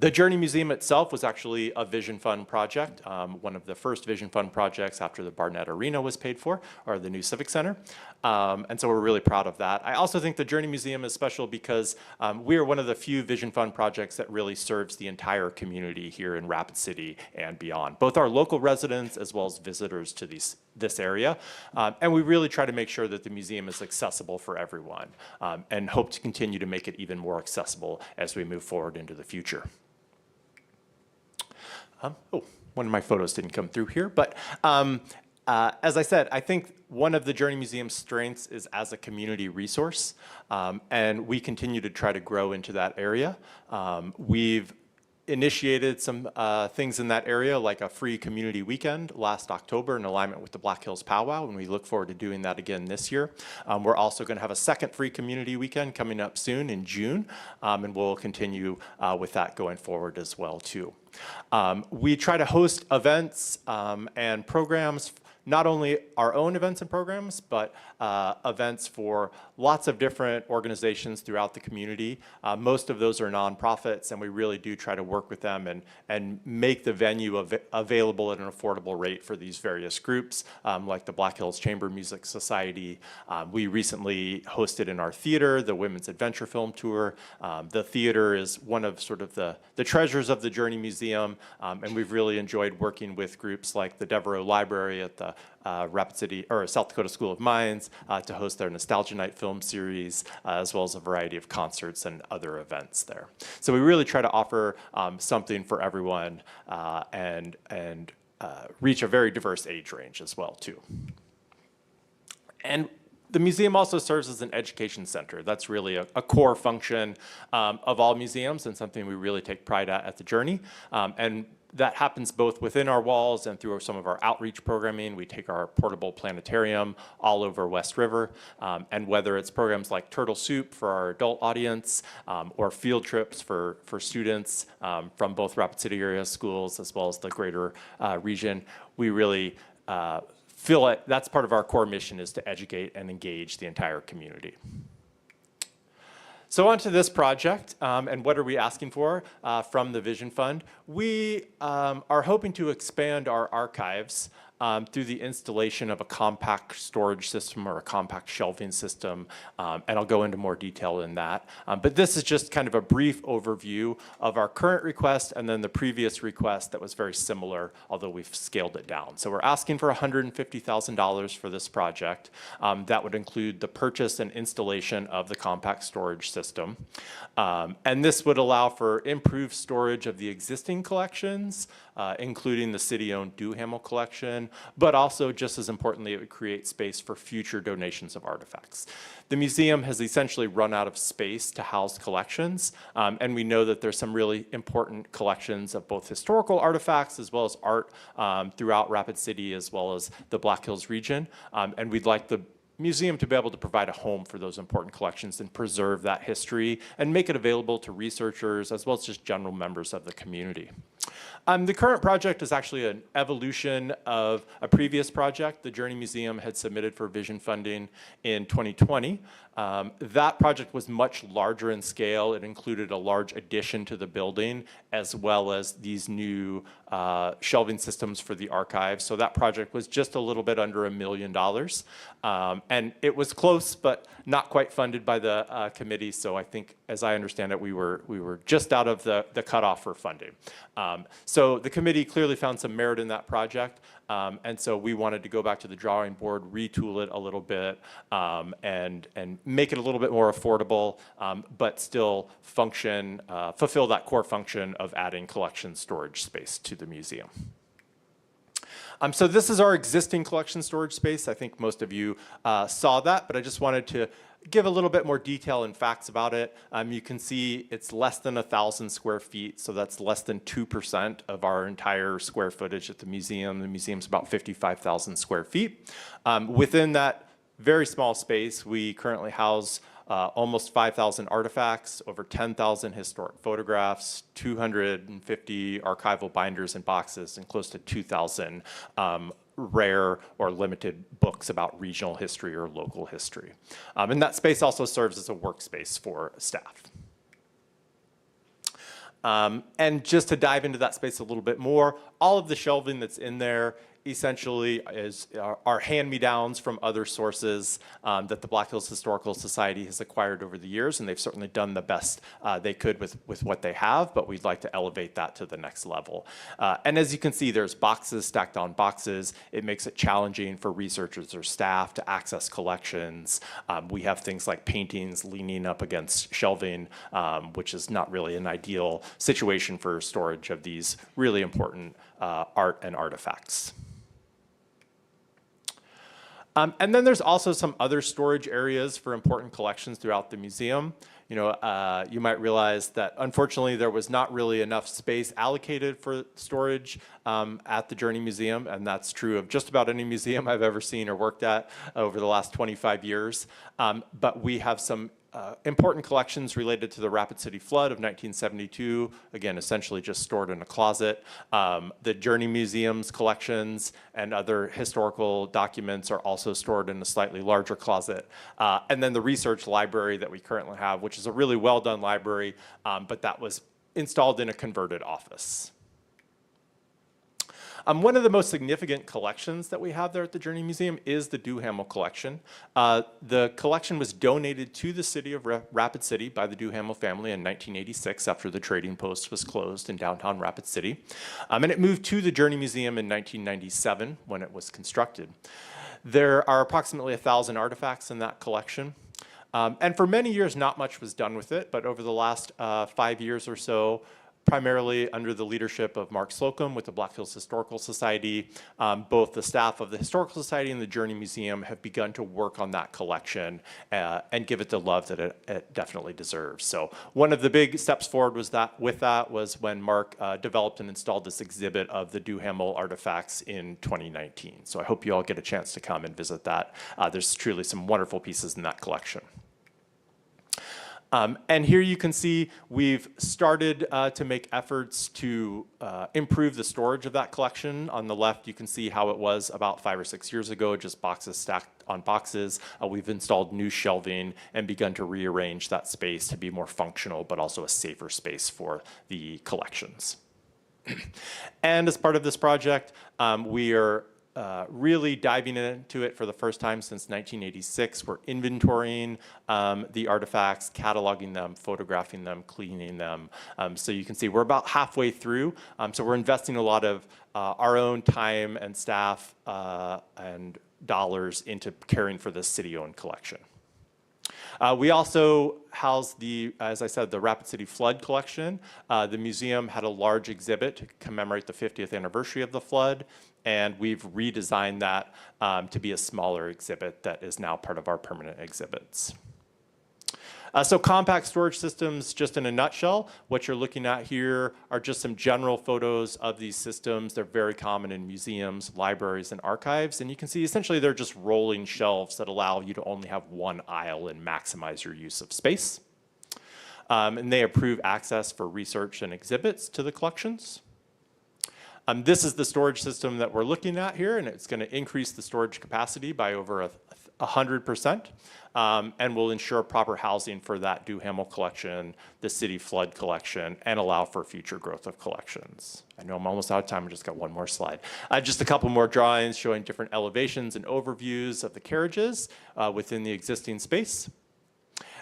The Journey Museum itself was actually a Vision Fund project, one of the first Vision Fund projects after the Barnett Arena was paid for, or the new Civic Center. And so we're really proud of that. I also think the Journey Museum is special because we are one of the few Vision Fund projects that really serves the entire community here in Rapid City and beyond, both our local residents as well as visitors to this area. And we really try to make sure that the museum is accessible for everyone and hope to continue to make it even more accessible as we move forward into the future. One of my photos didn't come through here, but as I said, I think one of the Journey Museum's strengths is as a community resource, and we continue to try to grow into that area. We've initiated some things in that area, like a free community weekend last October in alignment with the Black Hills Powwow, and we look forward to doing that again this year. We're also going to have a second free community weekend coming up soon in June, and we'll continue with that going forward as well too. We try to host events and programs, not only our own events and programs, but events for lots of different organizations throughout the community. Most of those are nonprofits, and we really do try to work with them and make the venue available at an affordable rate for these various groups, like the Black Hills Chamber Music Society. We recently hosted in our theater the Women's Adventure Film Tour. The theater is one of sort of the treasures of the Journey Museum, and we've really enjoyed working with groups like the Devereaux Library at the Rapid City or South Dakota School of Mines to host their Nostalgia Night film series, as well as a variety of concerts and other events there. So we really try to offer something for everyone and reach a very diverse age range as well too. And the museum also serves as an education center. That's really a core function of all museums and something we really take pride at the Journey. And that happens both within our walls and through some of our outreach programming. We take our portable planetarium all over West River, and whether it's programs like Turtle Soup for our adult audience or field trips for students from both Rapid City area schools as well as the greater region, we really feel like that's part of our core mission, is to educate and engage the entire community. So on to this project, and what are we asking for from the Vision Fund? We are hoping to expand our archives through the installation of a compact storage system or a compact shelving system, and I'll go into more detail in that. But this is just kind of a brief overview of our current request and then the previous request that was very similar, although we've scaled it down. So we're asking for $150,000 for this project. That would include the purchase and installation of the compact storage system. And this would allow for improved storage of the existing collections, including the city-owned Duhamel collection, collection, but also, just as importantly, it would create space for future donations of artifacts. The museum has essentially run out of space to house collections, and we know that there's some really important collections of both historical artifacts as well as art throughout Rapid City as well as the Black Hills region, and we'd like the museum to be able to provide a home for those important collections and preserve that history and make it available to researchers as well as just general members of the community. The current project is actually an evolution of a previous project. The Journey Museum had submitted for vision funding in 2020. That project was much larger in scale. It included a large addition to the building as well as these new shelving systems for the archives. So that project was just a little bit under $1 million. And it was close, but not quite funded by the committee. So I think, as I understand it, we were just out of the cutoff for funding. So the committee clearly found some merit in that project. And so we wanted to go back to the drawing board, retool it a little bit, and make it a little bit more affordable, but still function, fulfill that core function of adding collection storage space to the museum. So this is our existing collection storage space. I think most of you saw that, but I just wanted to give a little bit more detail and facts about it. You can see it's less than 1,000 square feet, so that's less than 2% of our entire square footage at the museum. The museum's about 55,000 square feet. Within that very small space, we currently house almost 5,000 artifacts, over 10,000 historic photographs, 250 archival binders and boxes, and close to 2,000 rare or limited books about regional history or local history. And that space also serves as a workspace for staff. And just to dive into that space a little bit more, all of the shelving that's in there essentially are hand-me-downs from other sources that the Black Hills Historical Society has acquired over the years, and they've certainly done the best they could with what they have, but we'd like to elevate that to the next level. And as you can see, there's boxes stacked on boxes. It makes it challenging for researchers or staff to access collections. We have things like paintings leaning up against shelving, which is not really an ideal situation for storage of these really important art and artifacts. And then there's also some other storage areas for important collections throughout the museum. You know, you might realize that unfortunately there was not really enough space allocated for storage at the Journey Museum, and that's true of just about any museum I've ever seen or worked at over the last 25 years. But we have some important collections related to the Rapid City flood of 1972, again, essentially just stored in a closet. The Journey Museum's collections and other historical documents are also stored in a slightly larger closet. And then the research library that we currently have, which is a really well-done library, but that was installed in a converted office. One of the most significant collections that we have there at the Journey Museum is the Duhamel collection. The collection was donated to the city of Rapid City by the Duhamel family in 1986 after the Trading Post was closed in downtown Rapid City. And it moved to the Journey Museum in 1997 when it was constructed. There are approximately 1,000 artifacts in that collection. And for many years, not much was done with it, but over the last 5 years or so, primarily under the leadership of Mark Slocum with the Black Hills Historical Society. Both the staff of the Historical Society and the Journey Museum have begun to work on that collection and give it the love that it definitely deserves. So one of the big steps forward was when Mark developed and installed this exhibit of the Duhamel artifacts in 2019. So I hope you all get a chance to come and visit that. There's truly some wonderful pieces in that collection. And here you can see we've started to make efforts to improve the storage of that collection. On the left, you can see how it was about 5 or 6 years ago, just boxes stacked on boxes. We've installed new shelving and begun to rearrange that space to be more functional, but also a safer space for the collections. And as part of this project, we are really diving into it for the first time since 1986. We're inventorying the artifacts, cataloging them, photographing them, cleaning them. So you can see we're about halfway through. So we're investing a lot of our own time and staff and dollars into caring for this city-owned collection. We also house as I said, the Rapid City Flood Collection. The museum had a large exhibit to commemorate the 50th anniversary of the flood, and we've redesigned that to be a smaller exhibit that is now part of our permanent exhibits. So compact storage systems, just in a nutshell, what you're looking at here are just some general photos of these systems. They're very common in museums, libraries, and archives. And you can see essentially they're just rolling shelves that allow you to only have one aisle and maximize your use of space. And they approve access for research and exhibits to the collections. This is the storage system that we're looking at here, and it's going to increase the storage capacity by over 100%, and will ensure proper housing for that Duhamel collection, the city flood collection, and allow for future growth of collections. I know I'm almost out of time. I just got one more slide. Just a couple more drawings showing different elevations and overviews of the carriages within the existing space.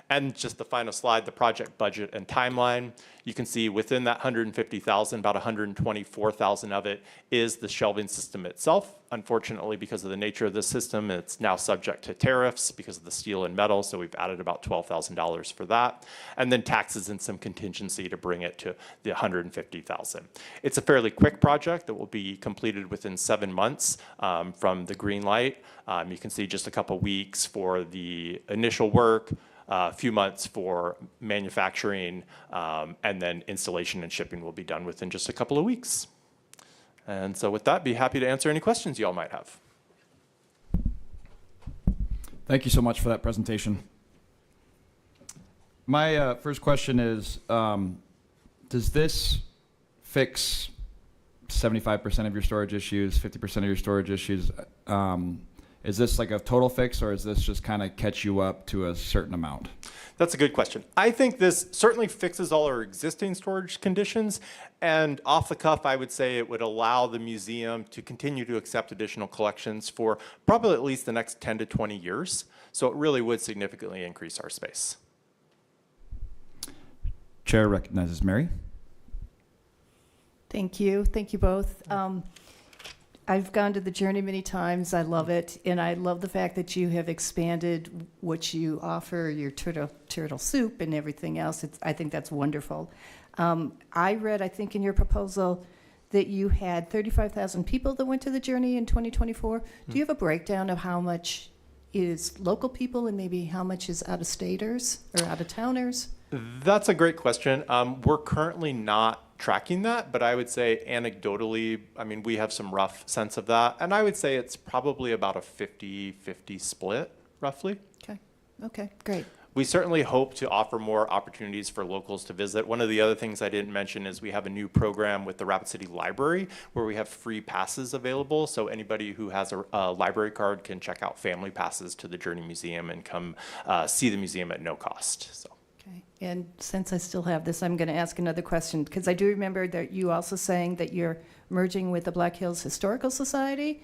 And just the final slide, the project budget and timeline. You can see within that 150,000, about 124,000 of it is the shelving system itself. Unfortunately, because of the nature of the system, it's now subject to tariffs because of the steel and metal, so we've added about $12,000 for that. And then taxes and some contingency to bring it to the 150,000. It's a fairly quick project that will be completed within 7 months from the green light. You can see just a couple weeks for the initial work, a few months for manufacturing, and then installation and shipping will be done within just a couple of weeks. And so with that, be happy to answer any questions you all might have. Thank you so much for that presentation. My first question is, does this fix 75% of your storage issues, 50% of your storage issues? Is this like a total fix, or is this just kind of catch you up to a certain amount? That's a good question. I think this certainly fixes all our existing storage conditions, and off the cuff, I would say it would allow the museum to continue to accept additional collections for probably at least the next 10 to 20 years. So it really would significantly increase our space. Chair recognizes Mary. Thank you. Thank you both. I've gone to the Journey many times. I love it. And I love the fact that you have expanded what you offer, your turtle soup and everything else. I think that's wonderful. I read, I think in your proposal, that you had 35,000 people that went to the Journey in 2024. Do you have a breakdown of how much is local people and maybe how much is out-of-staters or out-of-towners? That's a great question. We're currently not tracking that, but I would say anecdotally, I mean, we have some rough sense of that. And I would say it's probably about a 50-50 split, roughly. Okay, great. We certainly hope to offer more opportunities for locals to visit. One of the other things I didn't mention is we have a new program with the Rapid City Library where we have free passes available. So anybody who has a library card can check out family passes to the Journey Museum and come see the museum at no cost. So. Okay, and since I still have this, I'm going to ask another question, because I do remember that you also saying that you're merging with the Black Hills Historical Society.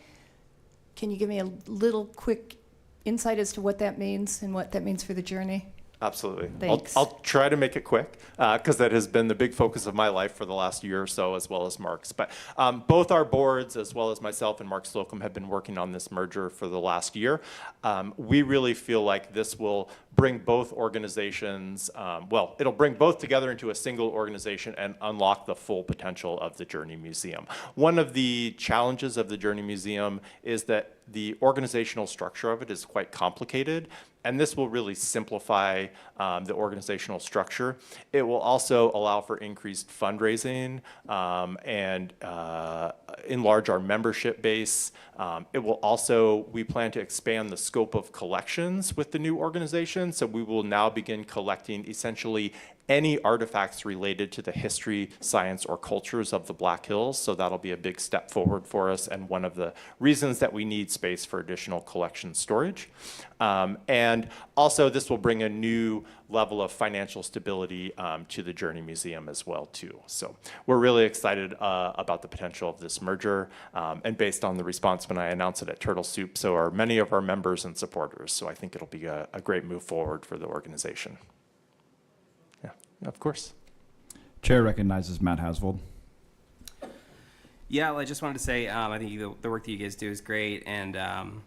Can you give me a little quick insight as to what that means and what that means for the Journey? Absolutely. Thanks. I'll try to make it quick because that has been the big focus of my life for the last year or so, as well as Mark's. But both our boards, as well as myself and Mark Slocum, have been working on this merger for the last year. We really feel like this will bring both organizations, well, it'll bring both together into a single organization and unlock the full potential of the Journey Museum. One of the challenges of the Journey Museum is that the organizational structure of it is quite complicated, and this will really simplify the organizational structure. It will also allow for increased fundraising and enlarge our membership base. It will also, we plan to expand the scope of collections with the new organization, so we will now begin collecting essentially any artifacts related to the history, science, or cultures of the Black Hills. So that'll be a big step forward for us and one of the reasons that we need space for additional collection storage. And also this will bring a new level of financial stability to the Journey Museum as well too. So we're really excited about the potential of this merger, and based on the response when I announced it at Turtle Soup, so are many of our members and supporters. So I think it'll be a great move forward for the organization. Of course. Chair recognizes Matt Hasvold. Yeah, well, I just wanted to say, I think the work that you guys do is great, and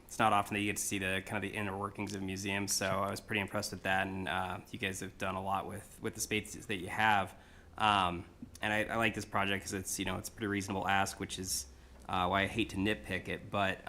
it's not often that you get to see the kind of the inner workings of museums. So I was pretty impressed with that, and you guys have done a lot with the spaces that you have. And I like this project because it's it's a pretty reasonable ask, which is why I hate to nitpick it. But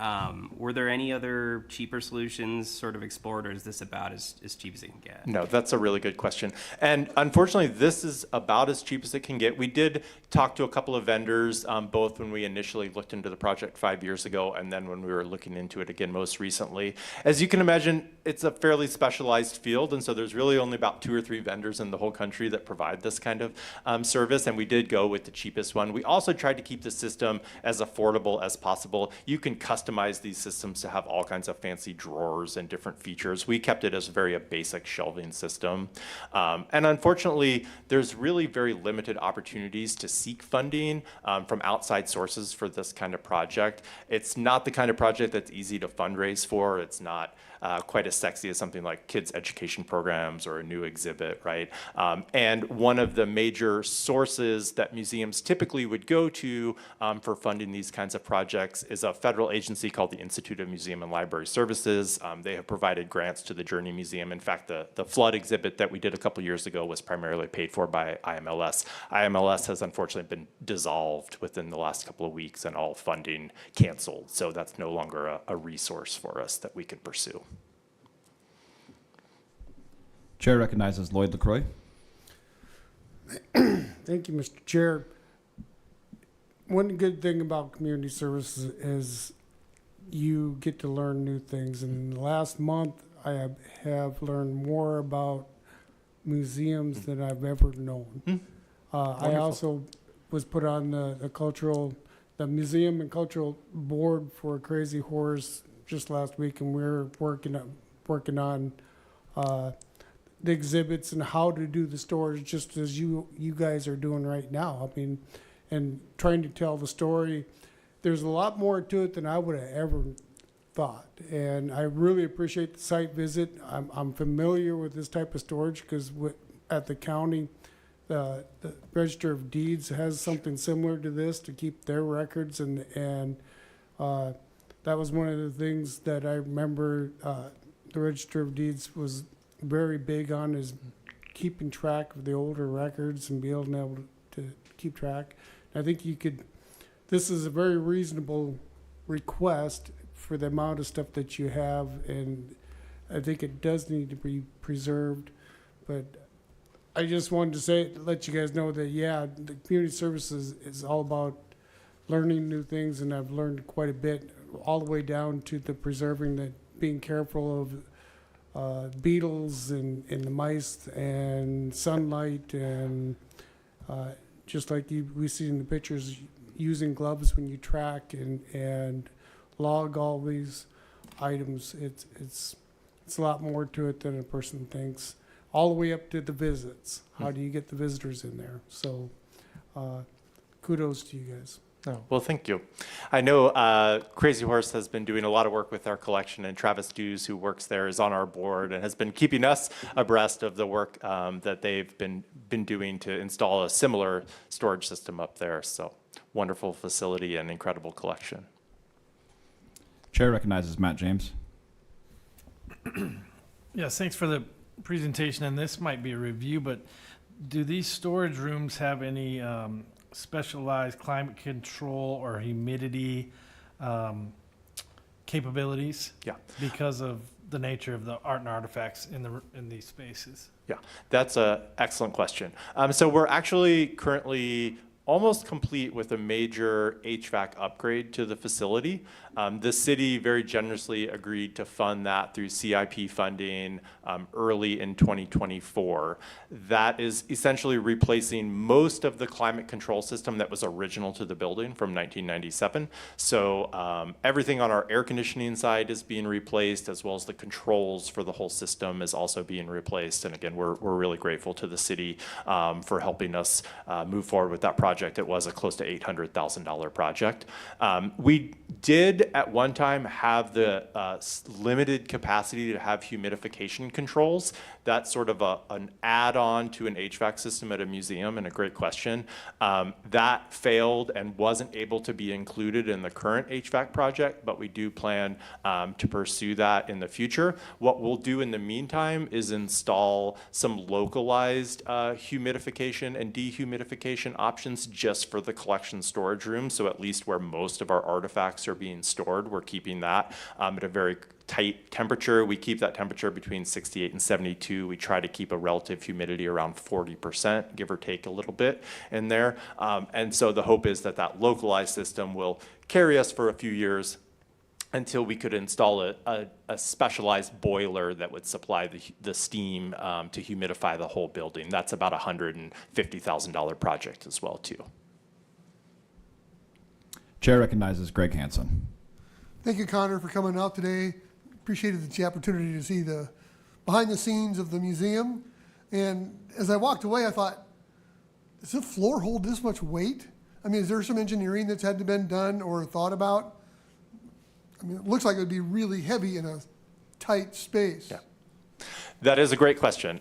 were there any other cheaper solutions sort of explored, or is this about as cheap as it can get? No, that's a really good question. And unfortunately, this is about as cheap as it can get. We did talk to a couple of vendors, both when we initially looked into the project 5 years ago and then when we were looking into it again most recently. As you can imagine, it's a fairly specialized field, and so there's really only about 2 or 3 vendors in the whole country that provide this kind of service, and we did go with the cheapest one. We also tried to keep the system as affordable as possible. You can customize these systems to have all kinds of fancy drawers and different features. We kept it as a basic shelving system. And unfortunately, there's really very limited opportunities to seek funding from outside sources for this kind of project. It's not the kind of project that's easy to fundraise for. It's not quite as sexy as something like kids' education programs or a new exhibit, right? And one of the major sources that museums typically would go to for funding these kinds of projects is a federal agency called the Institute of Museum and Library Services. They have provided grants to the Journey Museum. In fact, the flood exhibit that we did a couple years ago was primarily paid for by IMLS. IMLS has unfortunately been dissolved within the last couple of weeks and all funding canceled. So that's no longer a resource for us that we can pursue. Chair recognizes Lloyd LaCroix. Thank you, Mr. Chair. One good thing about community services is you get to learn new things. And the last month, I have learned more about museums than I've ever known. I also was put on the museum and cultural board for Crazy Horse just last week, and we're working on the exhibits and how to do the stores, just as you guys are doing right now. I mean, and trying to tell the story. There's a lot more to it than I would have ever thought, and I really appreciate the site visit. I'm familiar with this type of storage because at the county, the Register of Deeds has something similar to this to keep their records, and that was one of the things that I remember the Register of Deeds was very big on, is keeping track of the older records and being able to keep track. I think this is a very reasonable request for the amount of stuff that you have, and I think it does need to be preserved. But I just wanted to let you guys know that, yeah, the community services is all about learning new things, and I've learned quite a bit, all the way down to the preserving, being careful of beetles and the mice and sunlight, and just like we see in the pictures, using gloves when you track and log all these items. It's a lot more to it than a person thinks, all the way up to the visits. How do you get the visitors in there? So kudos to you guys. Oh, well, thank you. I know Crazy Horse has been doing a lot of work with our collection, and Travis Dews, who works there, is on our board and has been keeping us abreast of the work that they've been doing to install a similar storage system up there. So wonderful facility and incredible collection. Chair recognizes Matt James. Yes, thanks for the presentation, and this might be a review, but do these storage rooms have any specialized climate control or humidity capabilities? Yeah. Because of the nature of the art and artifacts in these spaces? Yeah, that's an excellent question. So we're actually currently almost complete with a major HVAC upgrade to the facility. The city very generously agreed to fund that through CIP funding early in 2024. That is essentially replacing most of the climate control system that was original to the building from 1997. So everything on our air conditioning side is being replaced, as well as the controls for the whole system is also being replaced. And again, we're really grateful to the city for helping us move forward with that project. project, it was a close to $800,000 project. We did at one time have the limited capacity to have humidification controls. That's sort of an add-on to an HVAC system at a museum, and a great question. That failed and wasn't able to be included in the current HVAC project, but we do plan to pursue that in the future. What we'll do in the meantime is install some localized humidification and dehumidification options just for the collection storage room. So at least where most of our artifacts are being stored, we're keeping that at a very tight temperature. We keep that temperature between 68 and 72. We try to keep a relative humidity around 40%, give or take a little bit in there. And so the hope is that that localized system will carry us for a few years until we could install a specialized boiler that would supply the steam to humidify the whole building. That's about a $150,000 project as well, too. Chair recognizes Greg Hansen. Thank you, Connor, for coming out today. Appreciated the opportunity to see the behind the scenes of the museum. And as I walked away, I thought, does the floor hold this much weight? I mean, is there some engineering that's had to been done or thought about? I mean, it looks like it would be really heavy in a tight space. Yeah. That is a great question.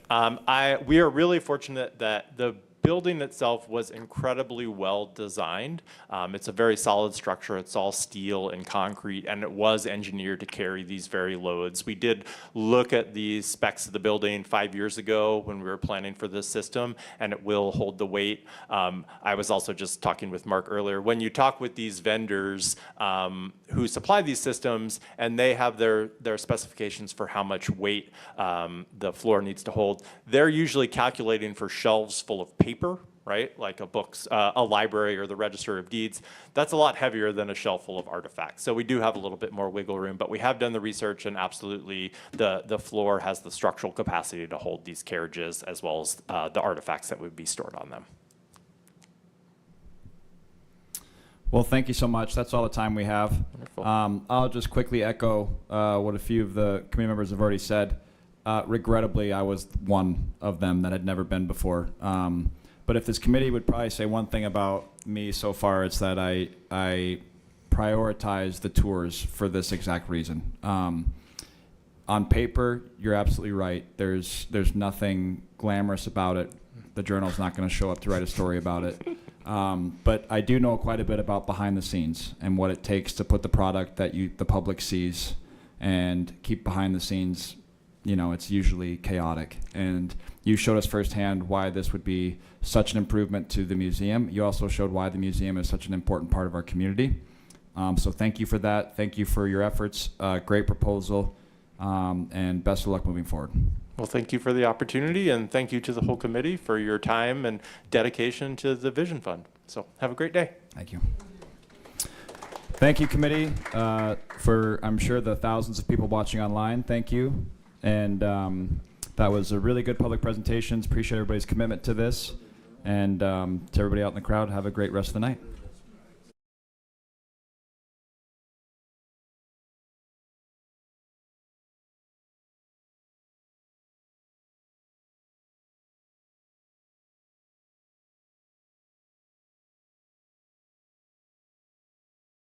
We are really fortunate that the building itself was incredibly well designed. It's a very solid structure. It's all steel and concrete, and it was engineered to carry these very loads. We did look at the specs of the building 5 years ago when we were planning for this system, and it will hold the weight. I was also just talking with Mark earlier. When you talk with these vendors who supply these systems, and they have their specifications for how much weight the floor needs to hold, they're usually calculating for shelves full of paper, right? Like a library or the Register of Deeds. That's a lot heavier than a shelf full of artifacts. So we do have a little bit more wiggle room, but we have done the research, and absolutely the floor has the structural capacity to hold these carriages as well as the artifacts that would be stored on them. Well, thank you so much. That's all the time we have. I'll just quickly echo what a few of the committee members have already said. Regrettably, I was one of them that had never been before. But if this committee would probably say one thing about me so far, it's that I prioritize the tours for this exact reason. On paper, you're absolutely right. There's nothing glamorous about it. The Journal's not going to show up to write a story about it. But I do know quite a bit about behind the scenes and what it takes to put the product that the public sees and keep behind the scenes. You know, it's usually chaotic. And you showed us firsthand why this would be such an improvement to the museum. You also showed why the museum is such an important part of our community. So thank you for that. Thank you for your efforts. Great proposal. And best of luck moving forward. Well, thank you for the opportunity, and thank you to the whole committee for your time and dedication to the Vision Fund. So have a great day. Thank you. Thank you, committee, for, I'm sure, the thousands of people watching online. Thank you. And that was a really good public presentation. Appreciate everybody's commitment to this. And to everybody out in the crowd, have a great rest of the night.